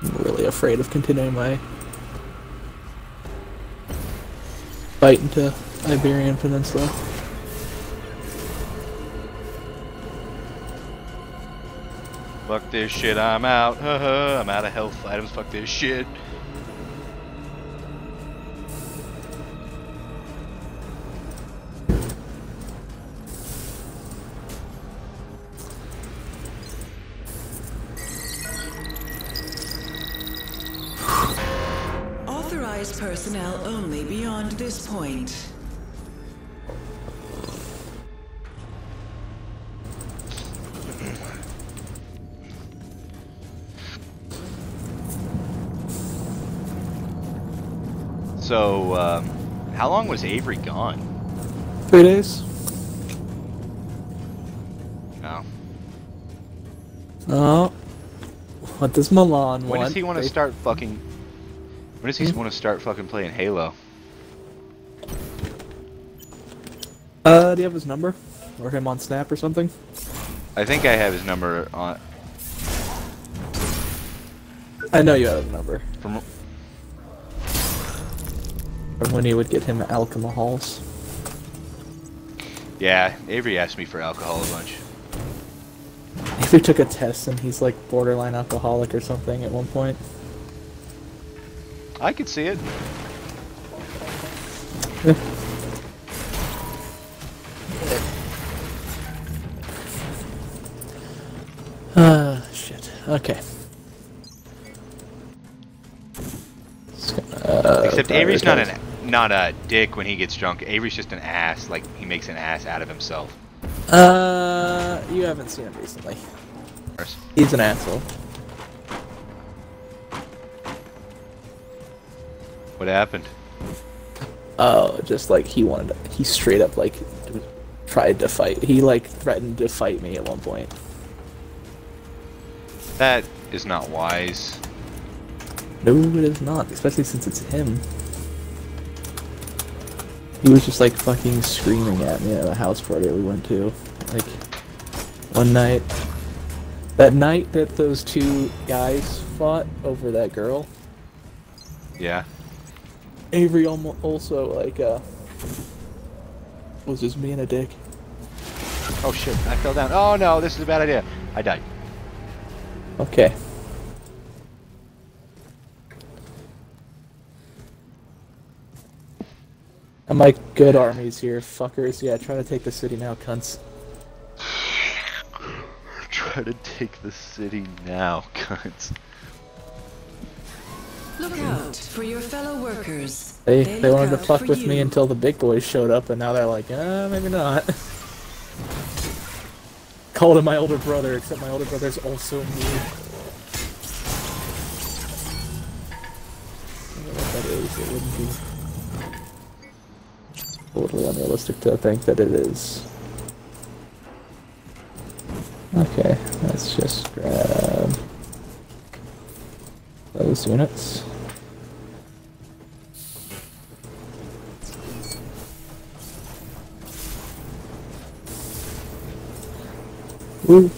I'm really afraid of continuing my fight into Iberian Peninsula. Fuck this shit, I'm out. I'm out of health items, fuck this shit. Authorized personnel only beyond this point. So, how long was Avery gone? 3 days. Oh. Oh. What does Milan want? When does he want to start fucking... When does he want to start fucking playing Halo? Do you have his number? Or him on Snap or something? I think I have his number on... I know you have his number. From when you would get him alcohols. Yeah, Avery asked me for alcohol a bunch. Avery took a test and he's like borderline alcoholic or something at one point. I could see it. Shit. Okay. Except Avery's not a dick when he gets drunk. Avery's just an ass. Like, he makes an ass out of himself. You haven't seen him recently. He's an asshole. What happened? Oh, just like he straight up like tried to fight. He like threatened to fight me at one point. That is not wise. No, it is not, especially since it's him. He was just like fucking screaming at me at a house party we went to. Like, one night. That night that those two guys fought over that girl. Yeah. Avery also, like, was just being a dick. Oh shit, I fell down. Oh no, this is a bad idea. I died. Okay. And my good army's here, fuckers. Yeah, try to take the city now, cunts. Try to take the city now, cunts. Look out for your fellow workers. They wanted to fuck with me until the big boys showed up, and now they're like, maybe not. Called him my older brother, except my older brother's also me. I don't know what that is. It wouldn't be totally unrealistic to think that it is. Okay, let's just grab those units. Woo.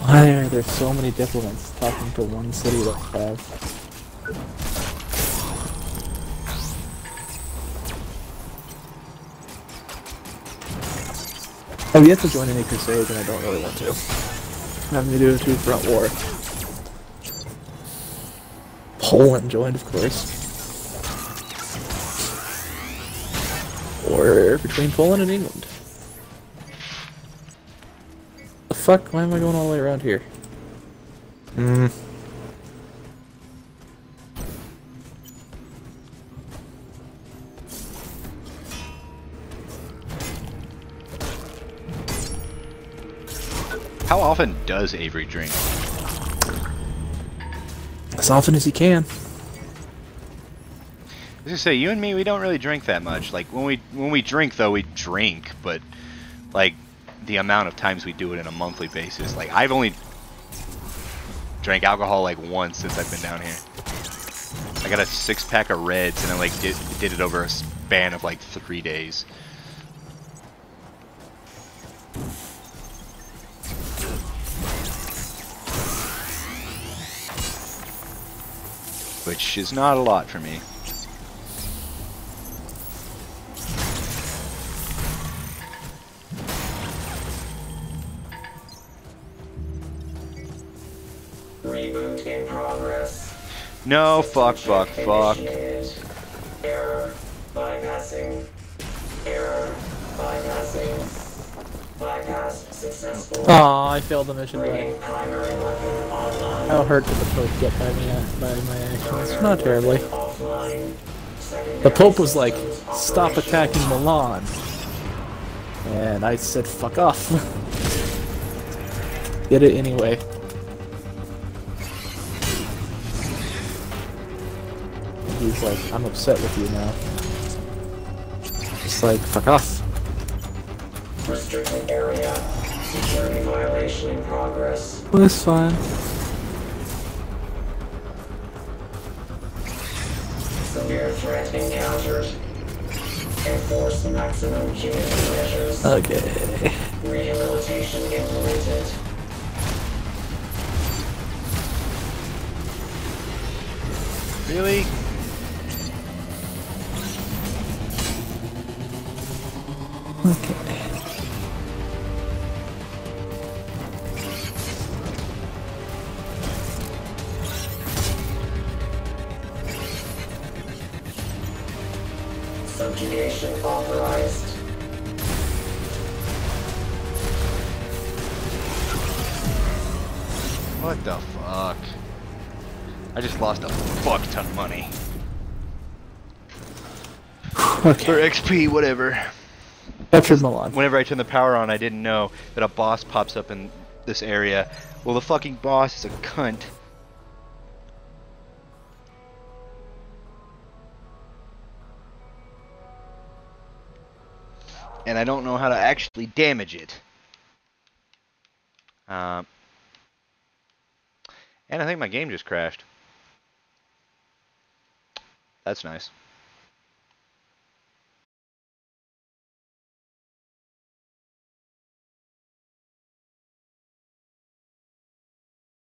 Why are there so many diplomats talking to one city that I have? I've yet to join any crusades and I don't really want to. Having to do a two-front war. Poland joined, of course. Or between Poland and England. The fuck? Why am I going all the way around here? How often does Avery drink? As often as he can. I was gonna say, you and me, we don't really drink that much. Like when we drink, though, we drink, but like the amount of times we do it on a monthly basis. Like I've only drank alcohol like once since I've been down here. I got a 6-pack of Reds and I like did it over a span of like 3 days. Which is not a lot for me. Reboot in progress. No, fuck. Error. Bypassing. Error. Bypassing. Bypass successful. Aw, I failed the mission. Bringing primary weapon online. How hurt did the Pope get by my actions? Not terribly. The Pope was like, stop attacking Milan. And I said, fuck off. Did it anyway. He's like, I'm upset with you now. It's like, fuck off. Restricted area. Security violation in progress. Well, it's fine. Severe threat encountered. Enforce maximum human measures. Okay. Rehabilitation implemented. Really? Okay. Subjugation authorized. What the fuck? I just lost a fuck ton of money. Okay. Or XP, whatever. Captured Milan. Whenever I turn the power on, I didn't know that a boss pops up in this area. Well, the fucking boss is a cunt. And I don't know how to actually damage it. And I think my game just crashed. That's nice.